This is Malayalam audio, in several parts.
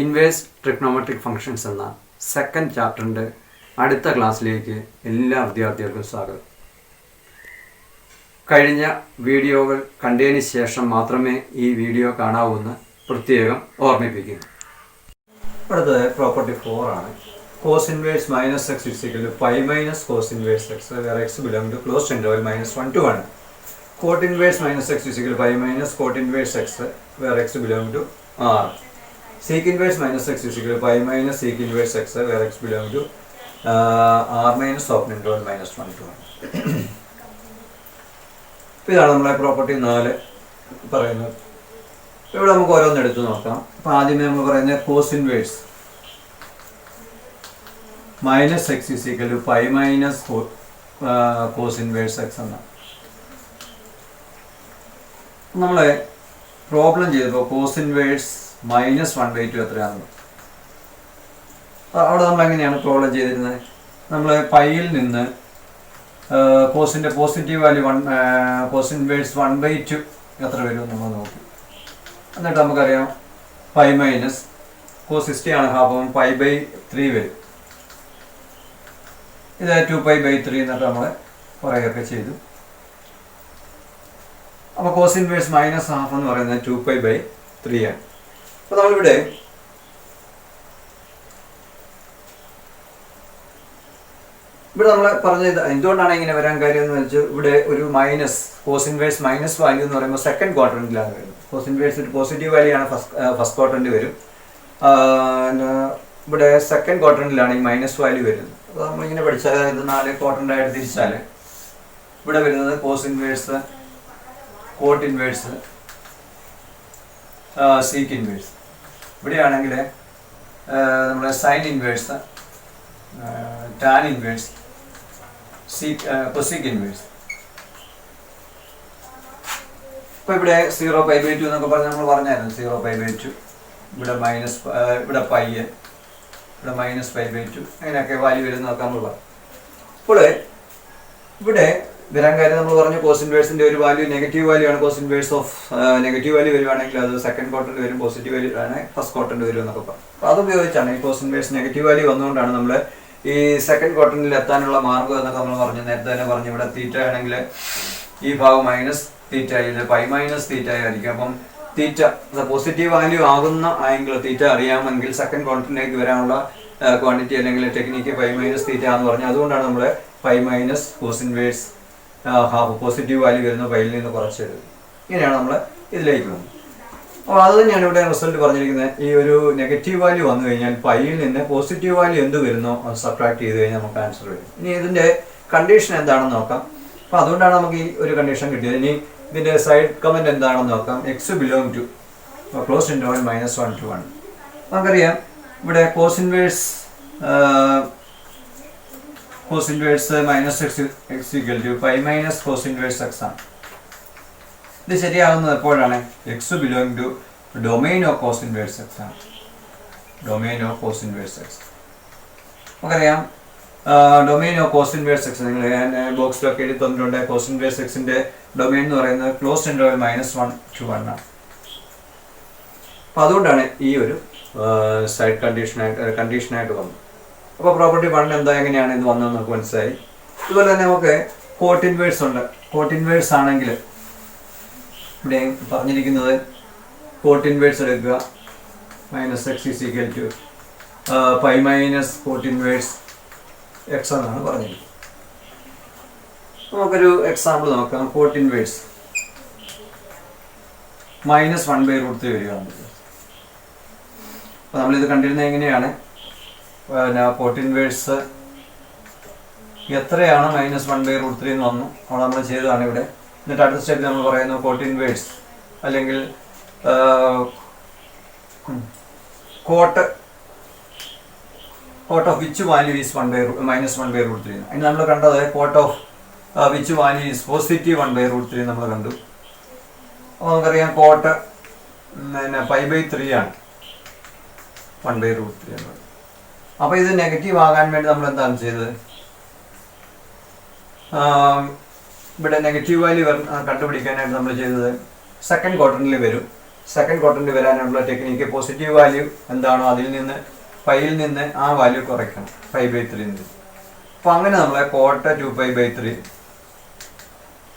ഇൻവേഴ്സ് ട്രിഗ്നോമെട്രിക് ഫങ്ഷൻസ് എന്ന സെക്കൻഡ് ചാപ്റ്ററിൻ്റെ അടുത്ത ക്ലാസ്സിലേക്ക് എല്ലാ വിദ്യാർത്ഥികൾക്കും സ്വാഗതം. കഴിഞ്ഞ വീഡിയോകൾ കണ്ടതിന് ശേഷം മാത്രമേ ഈ വീഡിയോ കാണാവൂന്ന് പ്രത്യേകം ഓർമ്മിപ്പിക്കുന്നു. അടുത്തത് പ്രോപ്പർട്ടി 4 ആണ്. Cos inverse minus x is equal pi minus cos inverse x where x belong to closed interval -1 to 1. Cot inverse minus x is equal pi minus cot inverse x where x belong to R. Sec inverse minus x is equal to pi minus sec inverse x where x belongs to r minus open interval -1 to 1. ഇതാണ് നമ്മളെ പ്രോപ്പർട്ടി 4 പറയുന്നത്. ഇവിടെ നമുക്ക് ഓരോന്ന് എടുത്തു നോക്കാം. അപ്പോൾ ആദ്യമേ നമ്മൾ പറയുന്നത് cos inverse minus x is equal to pi minus cos inverse x എന്നാണ്. നമ്മളെ പ്രോബ്ലം ചെയ്തപ്പോൾ കോസ് ഇൻവേഴ്സ് -1/2 എത്രയാണെന്ന് അവിടെ നമ്മൾ എങ്ങനെയാണ് പ്രോബ്ലം ചെയ്തിരുന്നത്? നമ്മൾ പൈയിൽ നിന്ന് കോസിൻ്റെ പോസിറ്റീവ് വാല്യൂ കോസ് ഇൻവേഴ്സ് 1/2 എത്ര വരും നമ്മൾ നോക്കി. എന്നിട്ട് നമുക്കറിയാം പൈ മൈനസ് കോസ് 60 ആണ് ഹാഫ്, അപ്പം π/3 വരും. ഇത് 2π/3 എന്നിട്ട് നമ്മൾ പറയുകയൊക്കെ ചെയ്തു. അപ്പോൾ കോസ് ഇൻവേഴ്സ് -1/2 എന്ന് പറയുന്നത് 2π/3 ആണ്. അപ്പോൾ നമ്മളിവിടെ നമ്മൾ പറഞ്ഞത് എന്തുകൊണ്ടാണ് ഇങ്ങനെ വരാൻ കാര്യം എന്ന് വെച്ചാൽ ഇവിടെ ഒരു minus cos inverse minus value എന്ന് പറയുമ്പോൾ സെക്കൻഡ് ക്വാഡ്രന്റിലാണ് വരുന്നത്. കോസ് ഇൻവേഴ്സ് ഒരു പോസിറ്റീവ് വാല്യൂ ആണ് ഫസ്റ്റ് ക്വാഡ്രന്റ് വരും. ഇവിടെ സെക്കൻഡ് ക്വാഡ്രന്റിലാണ് ഈ മൈനസ് വാല്യൂ വരുന്നത്. അപ്പോൾ നമ്മളിങ്ങനെ പഠിച്ചാൽ ഇത് 4 ക്വാഡ്രന്റായിട്ട് തിരിച്ചാൽ ഇവിടെ വരുന്നത് cos inverse cot inverse sec inverse. ഇവിടെയാണെങ്കിൽ നമ്മുടെ sine inverse tan inverse cosec inverse. ഇപ്പോൾ ഇവിടെ 0π/2 എന്നൊക്കെ പറഞ്ഞ് നമ്മൾ പറഞ്ഞായിരുന്നു. 0π/2 ഇവിടെ മൈനസ് ഇവിടെ പൈ ഇവിടെ -π/2 അങ്ങനെയൊക്കെ വാല്യൂ വരുന്നതൊക്കെ നമ്മൾ പറഞ്ഞു. അപ്പോൾ ഇവിടെ വരാൻ കാര്യം നമ്മൾ പറഞ്ഞു കോസ് ഇൻവേഴ്സിൻ്റെ ഒരു വാല്യൂ നെഗറ്റീവ് വാല്യൂ ആണ്. Cos inverse of negative value വരുവാണെങ്കിൽ അത് സെക്കൻഡ് ക്വാഡ്രന്റ് വരും, പോസിറ്റീവ് വാല്യൂ ആണ് ഫസ്റ്റ് ക്വാഡ്രന്റ് വരും എന്നൊക്കെ പറഞ്ഞു. അപ്പോൾ അത് ഉപയോഗിച്ചാണ് ഈ കോസ് ഇൻവേഴ്സ് നെഗറ്റീവ് വാല്യൂ വന്നുകൊണ്ടാണ് നമ്മൾ ഈ സെക്കൻഡ് ക്വാഡ്രന്റിൽ എത്താനുള്ള മാർഗ്ഗം എന്നൊക്കെ നമ്മൾ പറഞ്ഞു. നേരത്തെ തന്നെ പറഞ്ഞു ഇവിടെ തീറ്റ ആണെങ്കിൽ ഈ ഭാഗം -θ ഇത് π -θ ആയിരിക്കും. അപ്പം തീറ്റ പോസിറ്റീവ് വാല്യൂ ആകുന്ന ആംഗിൾ തീറ്റ അറിയാമെങ്കിൽ സെക്കൻഡ് ക്വാഡ്രന്റിലേക്ക് വരാനുള്ള ക്വാണ്ടിറ്റി അല്ലെങ്കിൽ ടെക്നിക്ക് π -θ എന്ന് പറഞ്ഞു. അതുകൊണ്ടാണ് നമ്മൾ π minus cos inverse half positive value വരുന്ന പൈയിൽ നിന്ന് കുറച്ചെടുക്കും. ഇങ്ങനെയാണ് നമ്മൾ ഇതിലേക്ക് വന്നത്. അപ്പോൾ അത് തന്നെയാണ് ഇവിടെ റിസൾട്ട് പറഞ്ഞിരിക്കുന്നത്. ഈ ഒരു നെഗറ്റീവ് വാല്യൂ വന്നു കഴിഞ്ഞാൽ പൈയിൽ നിന്ന് പോസിറ്റീവ് വാല്യൂ എന്ത് വരുന്നോ അത് സബ്ട്രാക്ട് ചെയ്ത് കഴിഞ്ഞാൽ നമുക്ക് ആൻസർ വരും. ഇനി ഇതിൻ്റെ കണ്ടീഷൻ എന്താണെന്ന് നോക്കാം. അപ്പോൾ അതുകൊണ്ടാണ് നമുക്ക് ഈ ഒരു കണ്ടീഷൻ കിട്ടിയത്. ഇനി ഇതിൻ്റെ സൈഡ് കമൻറ്റ് എന്താണെന്ന് നോക്കാം. X belong to closed interval -1 to 1. നമുക്കറിയാം ഇവിടെ cos inverse -x equal to pi minus cos inverse x ആണ്. ഇത് ശരിയാകുന്നത് എപ്പോഴാണ്? X belong to domain of cos inverse x ആണ്. Domain of cos inverse x നമുക്കറിയാം. Domain of cos inverse x നിങ്ങൾ ഞാൻ ബോക്സിലൊക്കെ എഴുതി തന്നിട്ടുണ്ട്. കോസ് ഇൻവേഴ്സ് എക്സിൻ്റെ ഡൊമെയിൻ എന്ന് പറയുന്നത് ക്ലോസ്ഡ് ഇൻ്റർവൽ -1 to 1 ആണ്. അപ്പോൾ അതുകൊണ്ടാണ് ഈ ഒരു സൈഡ് കണ്ടീഷനായിട്ട് വന്നത്. അപ്പോൾ പ്രോപ്പർട്ടി 1 എന്താ എങ്ങനെയാണ് ഇത് വന്നതെന്ന് നമുക്ക് മനസ്സിലായി. അതുപോലെ തന്നെ നമുക്ക് കോട്ട് ഇൻവേഴ്സ് ഉണ്ട്. കോട്ട് ഇൻവേഴ്സ് ആണെങ്കിൽ ഇവിടെ പറഞ്ഞിരിക്കുന്നത് കോട്ട് ഇൻവേഴ്സ് എടുക്കുക -x is equal to pi minus cot inverse x എന്നാണ് പറഞ്ഞിരിക്കുന്നത്. നമുക്കൊരു എക്സാമ്പിൾ നോക്കാം. കോട്ട് ഇൻവേഴ്സ് -1/√3 വരികയാണ്. അപ്പോൾ നമ്മളിത് കണ്ടിരുന്നത് എങ്ങനെയാണ്? കോട്ട് ഇൻവേഴ്സ് എത്രയാണ് -1/√3 എന്ന് വന്നു. അപ്പോൾ നമ്മൾ ചെയ്തതാണ് ഇവിടെ. എന്നിട്ട് അടുത്ത സ്റ്റെപ്പിൽ നമ്മൾ പറയുന്നു കോട്ട് ഇൻവേഴ്സ് അല്ലെങ്കിൽ cot of which value is -1/√3. അതിന് നമ്മൾ കണ്ടത് cot of which value is positive 1/√3 നമ്മൾ കണ്ടു. അപ്പോൾ നമുക്കറിയാം കോട്ട് π/3 ആണ് 1/√3 എന്ന്. അപ്പോൾ ഇത് നെഗറ്റീവ് ആകാൻ വേണ്ടി നമ്മൾ എന്താണ് ചെയ്തത്? ഇവിടെ നെഗറ്റീവ് വാല്യൂ കണ്ടുപിടിക്കാനായിട്ട് നമ്മൾ ചെയ്തത് സെക്കൻഡ് ക്വാഡ്രന്റിൽ വരും. സെക്കൻഡ് ക്വാർട്ടറിൽ വരാനുള്ള ടെക്നിക്ക് പോസിറ്റീവ് വാല്യൂ എന്താണോ അതിൽ നിന്ന് പൈയിൽ നിന്ന് ആ വാല്യൂ കുറയ്ക്കണം, 5/3 നിന്ന്. അപ്പോൾ അങ്ങനെ നമ്മളെ ക്വാർട്ടർ 2π/3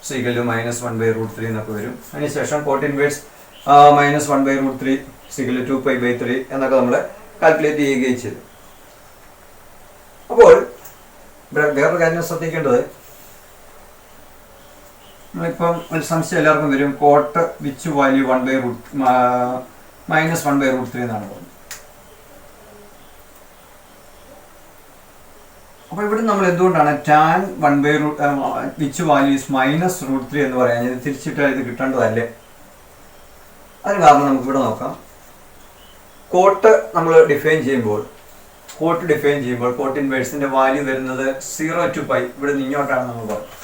-1/√3 എന്നൊക്കെ വരും. അതിനുശേഷം കോട്ട് ഇൻവേഴ്സ് -1/√3 2π/3 എന്നൊക്കെ നമ്മൾ കാൽക്കുലേറ്റ് ചെയ്യുകയും ചെയ്തു. അപ്പോൾ ഇവിടെ വേറൊരു കാര്യം ശ്രദ്ധിക്കേണ്ടത്, നമ്മളിപ്പം ഒരു സംശയം എല്ലാവർക്കും വരും, കോട്ട് വിച്ച് വാല്യൂ -1/√3 എന്നാണ് പറഞ്ഞത്. അപ്പോൾ ഇവിടെ നമ്മൾ എന്തുകൊണ്ടാണ് tan വിച്ച് വാല്യൂ ഇസ് -√3 എന്ന് പറയാൻ, ഇത് തിരിച്ചിട്ടാൽ ഇത് കിട്ടേണ്ടതല്ലേ? അതിന് കാരണം നമുക്കിവിടെ നോക്കാം. കോട്ട് നമ്മൾ ഡിഫൈൻ ചെയ്യുമ്പോൾ കോട്ട് ഇൻവേഴ്സിന്റെ വാല്യൂ വരുന്നത് 0 to π ഇവിടെ നിങ്ങോട്ടാണ് നമ്മൾ പറഞ്ഞത്.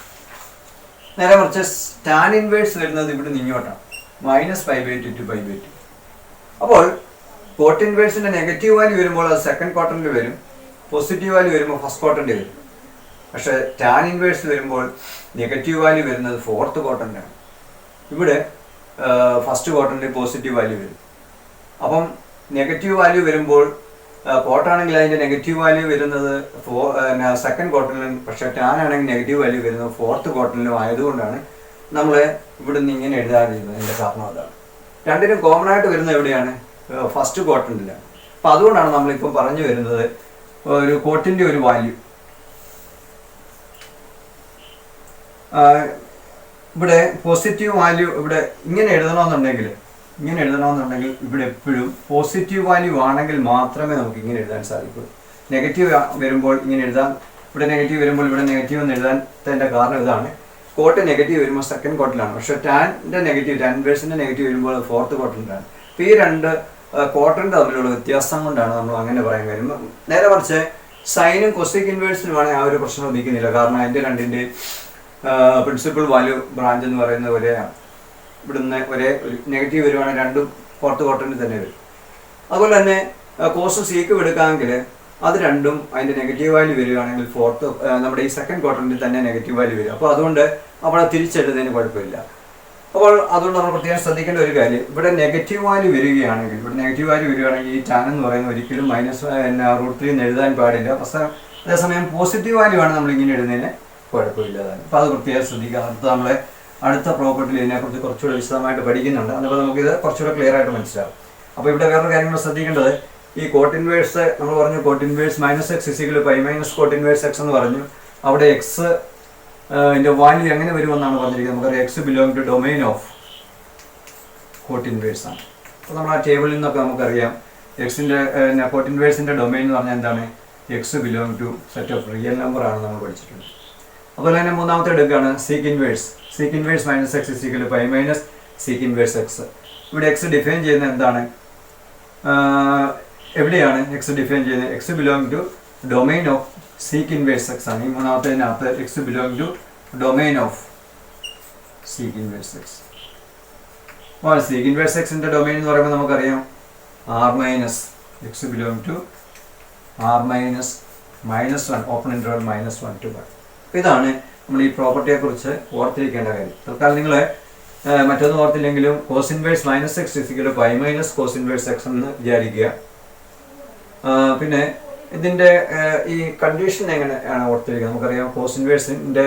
നേരെ മറിച്ച് ടാൻ ഇൻവേഴ്സ് വരുന്നത് ഇവിടെ നിങ്ങോട്ടാണ്, -π/2 to π/2. അപ്പോൾ കോട്ട് ഇൻവേഴ്സിന്റെ നെഗറ്റീവ് വാല്യൂ വരുമ്പോൾ അത് സെക്കൻഡ് ക്വാർട്ടറിൽ വരും, പോസിറ്റീവ് വാല്യൂ വരുമ്പോൾ ഫസ്റ്റ് ക്വാർട്ടറിൽ വരും. പക്ഷേ ടാൻ ഇൻവേഴ്സ് വരുമ്പോൾ നെഗറ്റീവ് വാല്യൂ വരുന്നത് ഫോർത്ത് ക്വാർട്ടറിലാണ്. ഇവിടെ ഫസ്റ്റ് ക്വാർട്ടറിൽ പോസിറ്റീവ് വാല്യൂ വരും. അപ്പം നെഗറ്റീവ് വാല്യൂ വരുമ്പോൾ കോട്ടാണെങ്കിൽ അതിൻ്റെ നെഗറ്റീവ് വാല്യൂ വരുന്നത് സെക്കൻഡ് ക്വാർട്ടറിലും, പക്ഷേ ടാൻ ആണെങ്കിൽ നെഗറ്റീവ് വാല്യൂ വരുന്നത് ഫോർത്ത് ക്വാർട്ടറിലും ആയതുകൊണ്ടാണ് നമ്മൾ ഇവിടെ നിന്ന് ഇങ്ങനെ എഴുതാതിരുന്നത്. അതിൻ്റെ കാരണം അതാണ്. രണ്ടിനും കോമൺ ആയിട്ട് വരുന്നത് എവിടെയാണ്? ഫസ്റ്റ് ക്വാർട്ടറിലാണ്. അപ്പം അതുകൊണ്ടാണ് നമ്മളിപ്പം പറഞ്ഞു വരുന്നത് ഒരു കോട്ടിൻ്റെ ഒരു വാല്യൂ ഇവിടെ പോസിറ്റീവ് വാല്യൂ ഇവിടെ ഇങ്ങനെ എഴുതണമെന്നുണ്ടെങ്കിൽ ഇവിടെ എപ്പോഴും പോസിറ്റീവ് വാല്യൂ ആണെങ്കിൽ മാത്രമേ നമുക്ക് ഇങ്ങനെ എഴുതാൻ സാധിക്കൂ. നെഗറ്റീവ് വരുമ്പോൾ ഇങ്ങനെ എഴുതാൻ, ഇവിടെ നെഗറ്റീവ് വരുമ്പോൾ ഇവിടെ നെഗറ്റീവ് എന്ന് എഴുതാൻ്റെ കാരണം ഇതാണ്. കോട്ട് നെഗറ്റീവ് വരുമ്പോൾ സെക്കൻഡ് ക്വാർട്ടറിലാണ്, പക്ഷേ ടാൻ്റെ നെഗറ്റീവ്, ടാൻ ഇൻവേഴ്സിൻ്റെ നെഗറ്റീവ് വരുമ്പോൾ ഫോർത്ത് ക്വാർട്ടറിലാണ്. അപ്പോൾ ഈ രണ്ട് ക്വാർട്ടറിൻ്റെ തമ്മിലുള്ള വ്യത്യാസം കൊണ്ടാണ് നമ്മൾ അങ്ങനെ പറയാൻ കാര്യം. നേരെ മറിച്ച് സൈനും കൊസീക് ഇൻവേഴ്സിനുമാണെങ്കിൽ ആ ഒരു പ്രശ്നം ഉദിക്കുന്നില്ല. കാരണം അതിൻ്റെ രണ്ടിൻ്റെ പ്രിൻസിപ്പൽ വാല്യൂ ബ്രാഞ്ച് എന്ന് പറയുന്നത് ഒരേയാണ്. ഇവിടുന്ന് ഒരേ നെഗറ്റീവ് വരുവാണെങ്കിൽ രണ്ടും ഫോർത്ത് ക്വാർട്ടറിൽ തന്നെ വരും. അതുപോലെ തന്നെ കോസും സീക്കും എടുക്കാമെങ്കിൽ അത് രണ്ടും അതിൻ്റെ നെഗറ്റീവ് വാല്യൂ വരികയാണെങ്കിൽ നമ്മുടെ ഈ സെക്കൻഡ് ക്വാർട്ടറിൽ തന്നെ നെഗറ്റീവ് വാല്യൂ വരും. അപ്പോൾ അതുകൊണ്ട് അവിടെ തിരിച്ചെഴുതുന്നതിന് കുഴപ്പമില്ല. അപ്പോൾ അതുകൊണ്ട് നമ്മൾ പ്രത്യേകം ശ്രദ്ധിക്കേണ്ട ഒരു കാര്യം, ഇവിടെ നെഗറ്റീവ് വാല്യൂ വരികയാണെങ്കിൽ ഈ ടാൻ എന്ന് പറയുന്നത് ഒരിക്കലും -√3 എന്ന് എഴുതാൻ പാടില്ല. പക്ഷേ അതേസമയം പോസിറ്റീവ് വാല്യൂ ആണ് നമ്മൾ ഇങ്ങനെ എഴുതുന്നതിന് കുഴപ്പമില്ലാതാണ്. അപ്പോൾ അത് പ്രത്യേകം ശ്രദ്ധിക്കുക. നമ്മളെ അടുത്ത പ്രോപ്പർട്ടിയിൽ ഇതിനെക്കുറിച്ച് കുറച്ചുകൂടെ വിശദമായിട്ട് പഠിക്കുന്നുണ്ട്. അപ്പോൾ നമുക്കിത് കുറച്ചുകൂടെ ക്ലിയർ ആയിട്ട് മനസ്സിലാവും. അപ്പോൾ ഇവിടെ വേറൊരു കാര്യങ്ങൾ ശ്രദ്ധിക്കേണ്ടത്, ഈ കോട്ട് ഇൻവേഴ്സ് നമ്മൾ പറഞ്ഞു, cot inverse -x = π - cot inverse x എന്ന് പറഞ്ഞു. അവിടെ എക്സ് ഇതിൻ്റെ വാല്യൂ എങ്ങനെ വരുമെന്നാണ് പറഞ്ഞിരിക്കുന്നത്. നമുക്കറിയാം x belong to domain of cot inverse ആണ്. അപ്പോൾ നമ്മൾ ആ ടേബിളിൽ നിന്നൊക്കെ നമുക്കറിയാം എക്സിൻ്റെ കോട്ട് ഇൻവേഴ്സിൻ്റെ ഡൊമൈൻ എന്ന് പറഞ്ഞാൽ എന്താണ്? x belong to set of real number ആണ് നമ്മൾ പഠിച്ചിട്ടുണ്ട്. അതുപോലെ തന്നെ മൂന്നാമത്തെ എടുക്കുകയാണ് sec inverse -x = π - sec inverse x. ഇവിടെ x ഡിഫൈൻ ചെയ്യുന്നത് എന്താണ്? എവിടെയാണ് x ഡിഫൈൻ ചെയ്യുന്നത്? x belong to domain of sec inverse x ആണ്. ഈ മൂന്നാമത്തേതിനകത്ത് x belong to domain of sec inverse x. അപ്പോൾ സീക്ക് ഇൻവേഴ്സ് എക്സിൻ്റെ ഡൊമൈൻ എന്ന് പറയുമ്പോൾ നമുക്കറിയാം r - x belong to r - -1 open interval -1 to 1. ഇതാണ് നമ്മൾ ഈ പ്രോപ്പർട്ടിയെക്കുറിച്ച് ഓർത്തിരിക്കേണ്ട കാര്യം. തൽക്കാലം നിങ്ങൾ മറ്റൊന്നും ഓർത്തില്ലെങ്കിലും cos inverse -x = π - cos inverse x എന്ന് വിചാരിക്കുക. പിന്നെ ഇതിൻ്റെ ഈ കണ്ടീഷൻ എങ്ങനെയാണ് ഓർത്തിരിക്കുക? നമുക്കറിയാം കോസ് ഇൻവേഴ്സിൻ്റെ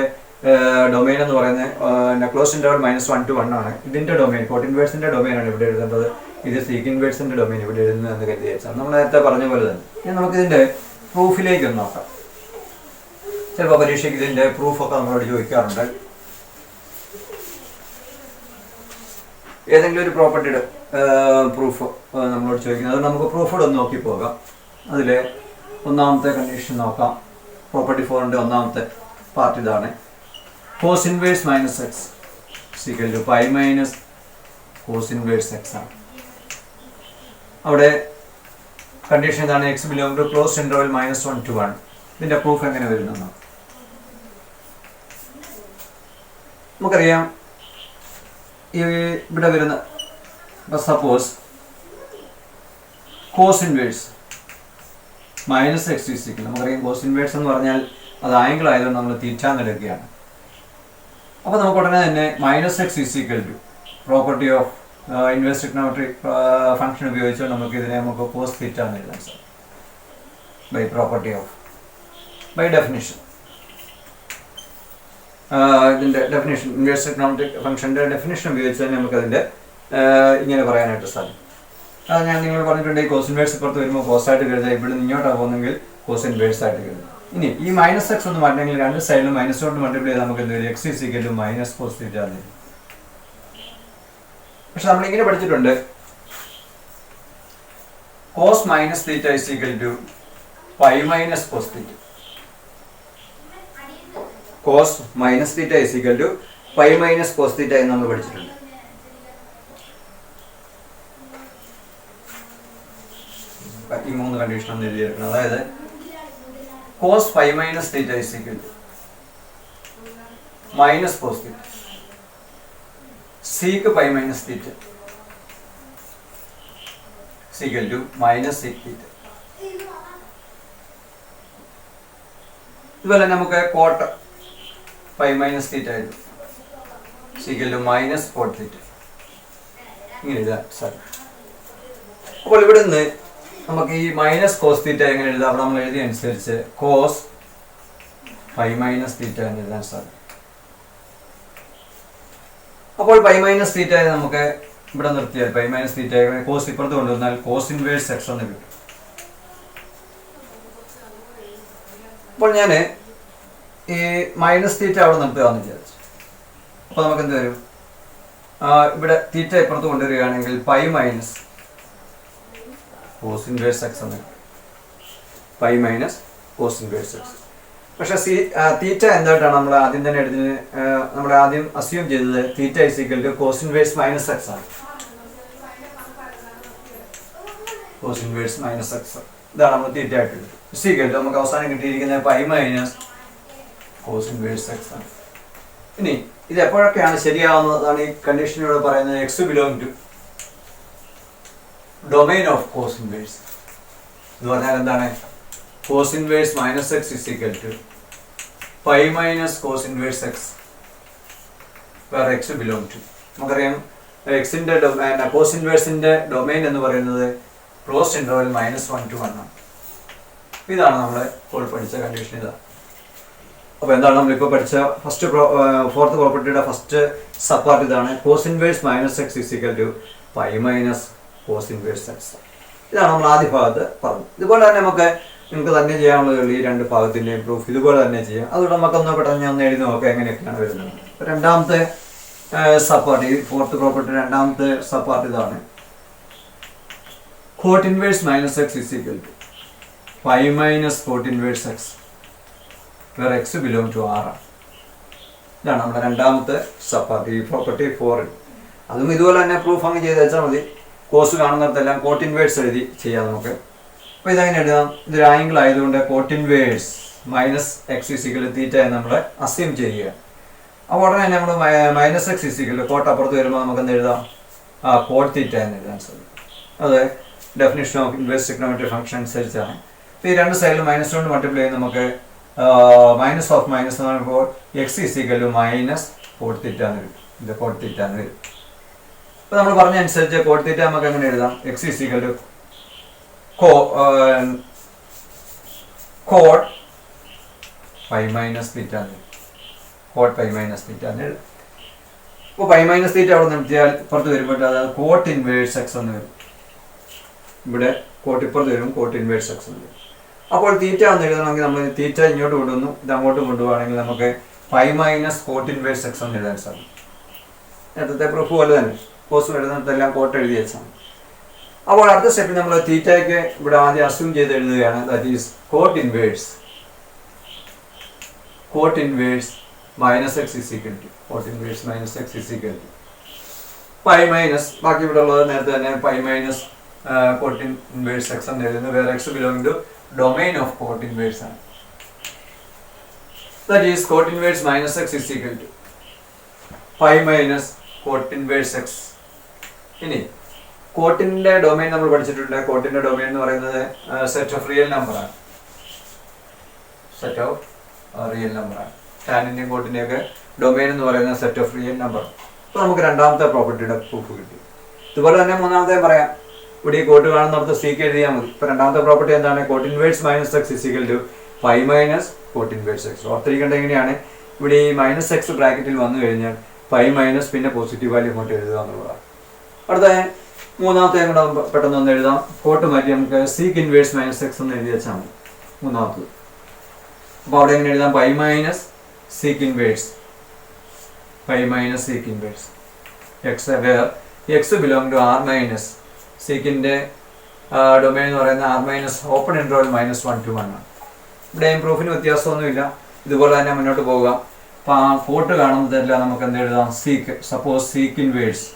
ഡൊമൈൻ എന്ന് പറയുന്നത് ക്ലോസ് ഇൻ്റർവൽ -1 to 1 ആണ്. ഇതിൻ്റെ ഡൊമൈൻ, കോട്ട് ഇൻവേഴ്സിൻ്റെ ഡൊമൈനാണ് ഇവിടെ എഴുതേണ്ടത്. ഇത് സീക്ക് ഇൻവേഴ്സിൻ്റെ ഡൊമൈൻ ഇവിടെ എഴുതുന്നതെന്ന് കരുതി വെച്ചാൽ നമ്മൾ നേരത്തെ പറഞ്ഞ പോലെ തന്നെ. ഇനി നമുക്കിതിൻ്റെ പ്രൂഫിലേക്ക് ഒന്ന് നോക്കാം. ചിലപ്പോൾ പരീക്ഷയ്ക്ക് ഇതിൻ്റെ പ്രൂഫൊക്കെ നമ്മളോട് ചോദിക്കാറുണ്ട്. ഏതെങ്കിലും ഒരു പ്രോപ്പർട്ടിയുടെ പ്രൂഫ് നമ്മളോട് ചോദിക്കുന്നത്, അത് നമുക്ക് പ്രൂഫോട് ഒന്ന് നോക്കി പോകാം. അതിൽ ഒന്നാമത്തെ കണ്ടീഷൻ നോക്കാം. പ്രോപ്പർട്ടി 4ൻ്റെ ഒന്നാമത്തെ പാർട്ട് ഇതാണ്. Cos inverse -x = π - cos inverse x ആണ്. അവിടെ കണ്ടീഷൻ ഇതാണ്, x belong to close interval -1 to 1. ഇതിൻ്റെ പ്രൂഫ് എങ്ങനെ വരുന്നതാണ് നമുക്കറിയാം. ഇവിടെ വരുന്ന സപ്പോസ് കോസ് ഇൻവേഴ്സ് -x നമുക്കറിയാം കോസ് ഇൻവേഴ്സ് എന്ന് പറഞ്ഞാൽ അത് ആംഗിൾ ആയതുകൊണ്ട് നമ്മൾ തീറ്റാന്നെടുക്കുകയാണ്. അപ്പോൾ നമുക്ക് ഉടനെ തന്നെ -x = property of inverse trigonometric function ഉപയോഗിച്ചുകൊണ്ട് നമുക്ക് കോസ് തീറ്റ എന്ന് എഴുതാൻ സാധിക്കും by property of by definition. ഇതിൻ്റെ ഡെഫിനേഷൻ ഇൻവേഴ്സ് ട്രിഗണോമെട്രിക് ഫംഗ്ഷൻ്റെ ഡെഫിനേഷൻ ഉപയോഗിച്ച് തന്നെ നമുക്കതിൻ്റെ ഇങ്ങനെ പറയാനായിട്ട് സാധിക്കും. അത് ഞാൻ നിങ്ങൾ പറഞ്ഞിട്ടുണ്ട്, ഈ കോസ് ഇൻവേഴ്സ് പുറത്ത് വരുമ്പോൾ കോസായിട്ട് കരുതുക, ഇവിടെ ഇങ്ങോട്ടാണ് പോകുന്നെങ്കിൽ കോസ് ഇൻവേഴ്സ് ആയിട്ട് കരുതുക. ഇനി ഈ മൈനസ് എക്സ് ഒന്ന് മാറ്റണമെങ്കിൽ രണ്ട് സൈഡിലും മൈനസ് കൊണ്ട് മൾട്ടിപ്ലൈ ചെയ്താൽ നമുക്ക് എന്ത് വരും? X is equal to minus cos theta എന്ന് വരും. പക്ഷെ നമ്മളിങ്ങനെ പഠിച്ചിട്ടുണ്ട്, cos minus theta is equal to pi minus cos theta. Cos minus theta is equal to pi minus cos theta എന്ന് നമ്മൾ പഠിച്ചിട്ടുണ്ട്. ഈ മൂന്ന് കണ്ടീഷൻ ഒന്ന് എഴുതിയിരിക്കണം. അതായത് cos pi minus theta is equal to minus cos theta, sec pi minus theta equal to minus sec theta. ഇതുപോലെ നമുക്ക് കോട്ട പൈ മൈനസ് തീറ്റ എഴുതും equal to minus cot theta. ഇങ്ങനെ എഴുതാം സാർ. അപ്പോൾ ഇവിടെ നിന്ന് നമുക്ക് ഈ മൈനസ് കോസ് തീറ്റ എങ്ങനെ എഴുതാം? അവിടെ നമ്മൾ എഴുതിയ അനുസരിച്ച് കോസ് പൈ മൈനസ് തീറ്റ എന്ന് എഴുതാൻ സാധിക്കും. അപ്പോൾ പൈ മൈനസ് തീറ്റ നമുക്ക് ഇവിടെ നിർത്തിയാൽ പൈ മൈനസ് തീറ്റ കോസ് ഇപ്പുറത്ത് കൊണ്ടുവന്നാൽ കോസ് ഇൻവേഴ്സ് എക്സ് എന്ന് കിട്ടും. അപ്പോൾ ഞാൻ ഈ മൈനസ് തീറ്റ അവിടെ നിർത്തുകയെന്ന് വിചാരിച്ചു. അപ്പോൾ നമുക്ക് എന്ത് വരും? ഇവിടെ തീറ്റ ഇപ്പുറത്ത് കൊണ്ടുവരികയാണെങ്കിൽ pi minus cos inverse x എന്ന് കിട്ടും. Pi minus cos inverse x. പക്ഷെ തീറ്റ എന്തായിട്ടാണ് നമ്മൾ ആദ്യം തന്നെ എടുത്തത്? നമ്മൾ ആദ്യം അസ്യൂം ചെയ്തത് theta is equal to cos inverse minus x ആണ്. കോസ് ഇൻവേഴ്സ് മൈനസ് എക്സ് ഇതാണ് നമ്മൾ തീറ്റ ആയിട്ട് എടുത്തത്. ഈസ് ഈക്വൽ ടു നമുക്ക് അവസാനം കിട്ടിയിരിക്കുന്നത് pi minus cos inverse x ആണ്. ഇനി ഇത് എപ്പോഴൊക്കെയാണ് ശരിയാവുന്നതാണ് ഈ കണ്ടീഷനിലൂടെ പറയുന്നത്? X belong to domain of cos inverse എന്ന് പറഞ്ഞാൽ എന്താണ്? Cos inverse minus x is equal to pi minus cos inverse x where x belong to. നമുക്കറിയാം എക്സിന്റെ കോസ് ഇൻവേഴ്സിന്റെ ഡൊമൈൻ എന്ന് പറയുന്നത് ക്ലോസ്ഡ് ഇന്റർവെൽ -1 to 1 ആണ്. ഇതാണ് നമ്മൾ ഇപ്പോൾ പഠിച്ച കണ്ടീഷൻ. ഇതാണ്. അപ്പോൾ എന്താണ് നമ്മളിപ്പോൾ പഠിച്ച ഫോർത്ത് പ്രോപ്പർട്ടിയുടെ ഫസ്റ്റ് സബ് പാർട്ട് ഇതാണ്. Cos inverse minus x is equal to pi minus cos inverse x. ഇതാണ് നമ്മൾ ആദ്യ ഭാഗത്ത് പറഞ്ഞത്. ഇതുപോലെ തന്നെ നിങ്ങൾക്ക് തന്നെ ചെയ്യാനുള്ളതുള്ളൂ. ഈ രണ്ട് ഭാഗത്തിൻ്റെയും പ്രൂഫ് ഇതുപോലെ തന്നെ ചെയ്യാം. അതുകൊണ്ട് നമുക്കൊന്ന് പെട്ടെന്ന് ഞാൻ എഴുതി നോക്കാം എങ്ങനെയൊക്കെയാണ് വരുന്നത്. രണ്ടാമത്തെ സബ് പാർട്ട്, ഈ ഫോർത്ത് പ്രോപ്പർട്ടി രണ്ടാമത്തെ സബ് പാർട്ട് ഇതാണ്. Cot inverse minus x is equal to pi minus cot inverse x where x belong to R ആണ്. ഇതാണ് നമ്മുടെ രണ്ടാമത്തെ സബ് പാർട്ട്, ഈ പ്രോപ്പർട്ടി 4. അതും ഇതുപോലെ തന്നെ പ്രൂഫ് അങ്ങ് ചെയ്ത് വെച്ചാൽ മതി. കോസ് കാണുന്നിടത്തെല്ലാം കോട്ട് ഇൻവേഴ്സ് എഴുതി ചെയ്യാം നമുക്ക്. അപ്പോൾ ഇതെങ്ങനെ എഴുതാം? ഇതൊരു ആംഗിൾ ആയതുകൊണ്ട് cot inverse minus x is equal theta എന്ന് നമ്മൾ അസ്യൂം ചെയ്യുക. അപ്പോൾ ഉടനെ തന്നെ നമ്മൾ മൈനസ് എക്സ് ഇസിക്കൽ കോട്ട് അപ്പുറത്ത് വരുമ്പോൾ നമുക്ക് എന്ത് എഴുതാം? കോട്ട് തീറ്റ എന്ന് എഴുതാൻ സാധിക്കും. അത് definition of inverse trigonometric function അനുസരിച്ചാണ്. അപ്പോൾ ഈ രണ്ട് സൈഡിൽ മൈനസ് കൊണ്ട് മൾട്ടിപ്ലൈ ചെയ്ത് നമുക്ക് മൈനസ് ഓഫ് മൈനസ് എന്ന് പറയുമ്പോൾ എക്സ് ഇസിക്കൽ മൈനസ് കോട്ട് തീറ്റ എന്ന് വരും. ഇത് കോട്ട് തീറ്റ എന്ന് വരും. അപ്പോൾ നമ്മൾ പറഞ്ഞ അനുസരിച്ച് കോട്ട് തീറ്റ നമുക്ക് എങ്ങനെ എഴുതാം? X is equal to cot pi minus theta എന്ന് വരും. കോട്ട് പൈ മൈനസ് തീറ്റ എന്ന് എഴുതാം. അപ്പോൾ പൈ മൈനസ് തീറ്റ അവിടെ നിർത്തിയാൽ പുറത്ത് വരുമ്പോൾ അതായത് കോട്ട് ഇൻവേഴ്സ് എക്സ് എന്ന് വരും. ഇവിടെ കോട്ട് ഇപ്പുറത്ത് വരും, കോട്ട് ഇൻവേഴ്സ് എക്സ് എന്ന് വരും. അപ്പോൾ തീറ്റ എന്ന് എഴുതണമെങ്കിൽ നമ്മൾ തീറ്റ ഇങ്ങോട്ട് കൊണ്ടുവന്നു, ഇത് അങ്ങോട്ടും കൊണ്ടുപോകുകയാണെങ്കിൽ നമുക്ക് pi minus cot inverse x എന്ന് എഴുതാൻ സാധിക്കും. നേരത്തെ പ്രൂഫ് പോലെ തന്നെ കോസ് എഴുതുന്നിടത്തെല്ലാം കോട്ട് എഴുതി വെച്ചാൽ. അപ്പോൾ അടുത്ത സ്റ്റെപ്പിൽ നമ്മൾ തീറ്റയ്ക്ക് ഇവിടെ ആദ്യം അസ്യൂം ചെയ്ത് എഴുതുകയാണ്. That is cot inverse minus x is equal to cot inverse minus x is equal to pi minus ബാക്കി ഇവിടെ ഉള്ളത് നേരത്തെ തന്നെ pi minus cot inverse x എന്ന് എഴുതുന്നു. Where x belong to domain of cot inverse ആണ്. That is cot inverse minus x is equal to pi minus cot inverse x. ഇനി കോട്ടിന്റെ ഡൊമൈൻ നമ്മൾ പഠിച്ചിട്ടുണ്ട്. കോട്ടിന്റെ ഡൊമൈൻ എന്ന് പറയുന്നത് സെറ്റ് ഓഫ് റിയൽ നമ്പറാണ്. ടാനിന്റെയും കോട്ടിന്റെയും ഒക്കെ ഡൊമൈൻ എന്ന് പറയുന്നത് സെറ്റ് ഓഫ് റിയൽ നമ്പർ. അപ്പോൾ നമുക്ക് രണ്ടാമത്തെ പ്രോപ്പർട്ടിയുടെ പ്രൂഫ് കിട്ടി. ഇതുപോലെ തന്നെ മൂന്നാമത്തെ പറയാം. ഇവിടെ ഈ കോട്ട് കാണുന്നിടത്ത് സീക്ക് എഴുതിയാൽ മതി. ഇപ്പോൾ രണ്ടാമത്തെ പ്രോപ്പർട്ടി എന്താണ്? Cot inverse minus x is equal to pi minus cot inverse x. ഓർത്തിരിക്കേണ്ടത് എങ്ങനെയാണ്? ഇവിടെ ഈ മൈനസ് എക്സ് ബ്രാക്കറ്റിൽ വന്നു കഴിഞ്ഞാൽ പൈ മൈനസ് പിന്നെ പോസിറ്റീവ് വാല്യൂ ഇങ്ങോട്ട് എഴുതുക എന്നുള്ളതാണ്. അടുത്ത മൂന്നാമത്തെ കൂടെ പെട്ടെന്ന് ഒന്ന് എഴുതാം. കോട്ട് മാറ്റി നമുക്ക് സീക്ക് ഇൻവേഴ്സ് മൈനസ് എക്സ് എന്ന് എഴുതി വെച്ചാൽ മതി മൂന്നാമത്തത്. അപ്പോൾ അവിടെ എങ്ങനെ എഴുതാം? Pi minus sec inverse, pi minus sec inverse x, where x belong to R minus സീക്കിൻ്റെ ഡൊമൈൻ എന്ന് പറയുന്നത് R minus open interval -1 to 1 ആണ്. ഇവിടെയും പ്രൂഫിന് വ്യത്യാസമൊന്നുമില്ല. ഇതുപോലെ തന്നെ മുന്നോട്ട് പോവുക. അപ്പോൾ ആ കോട്ട് കാണുന്നതെല്ലാം നമുക്ക് എന്ത് എഴുതാം? Seek, suppose sec inverse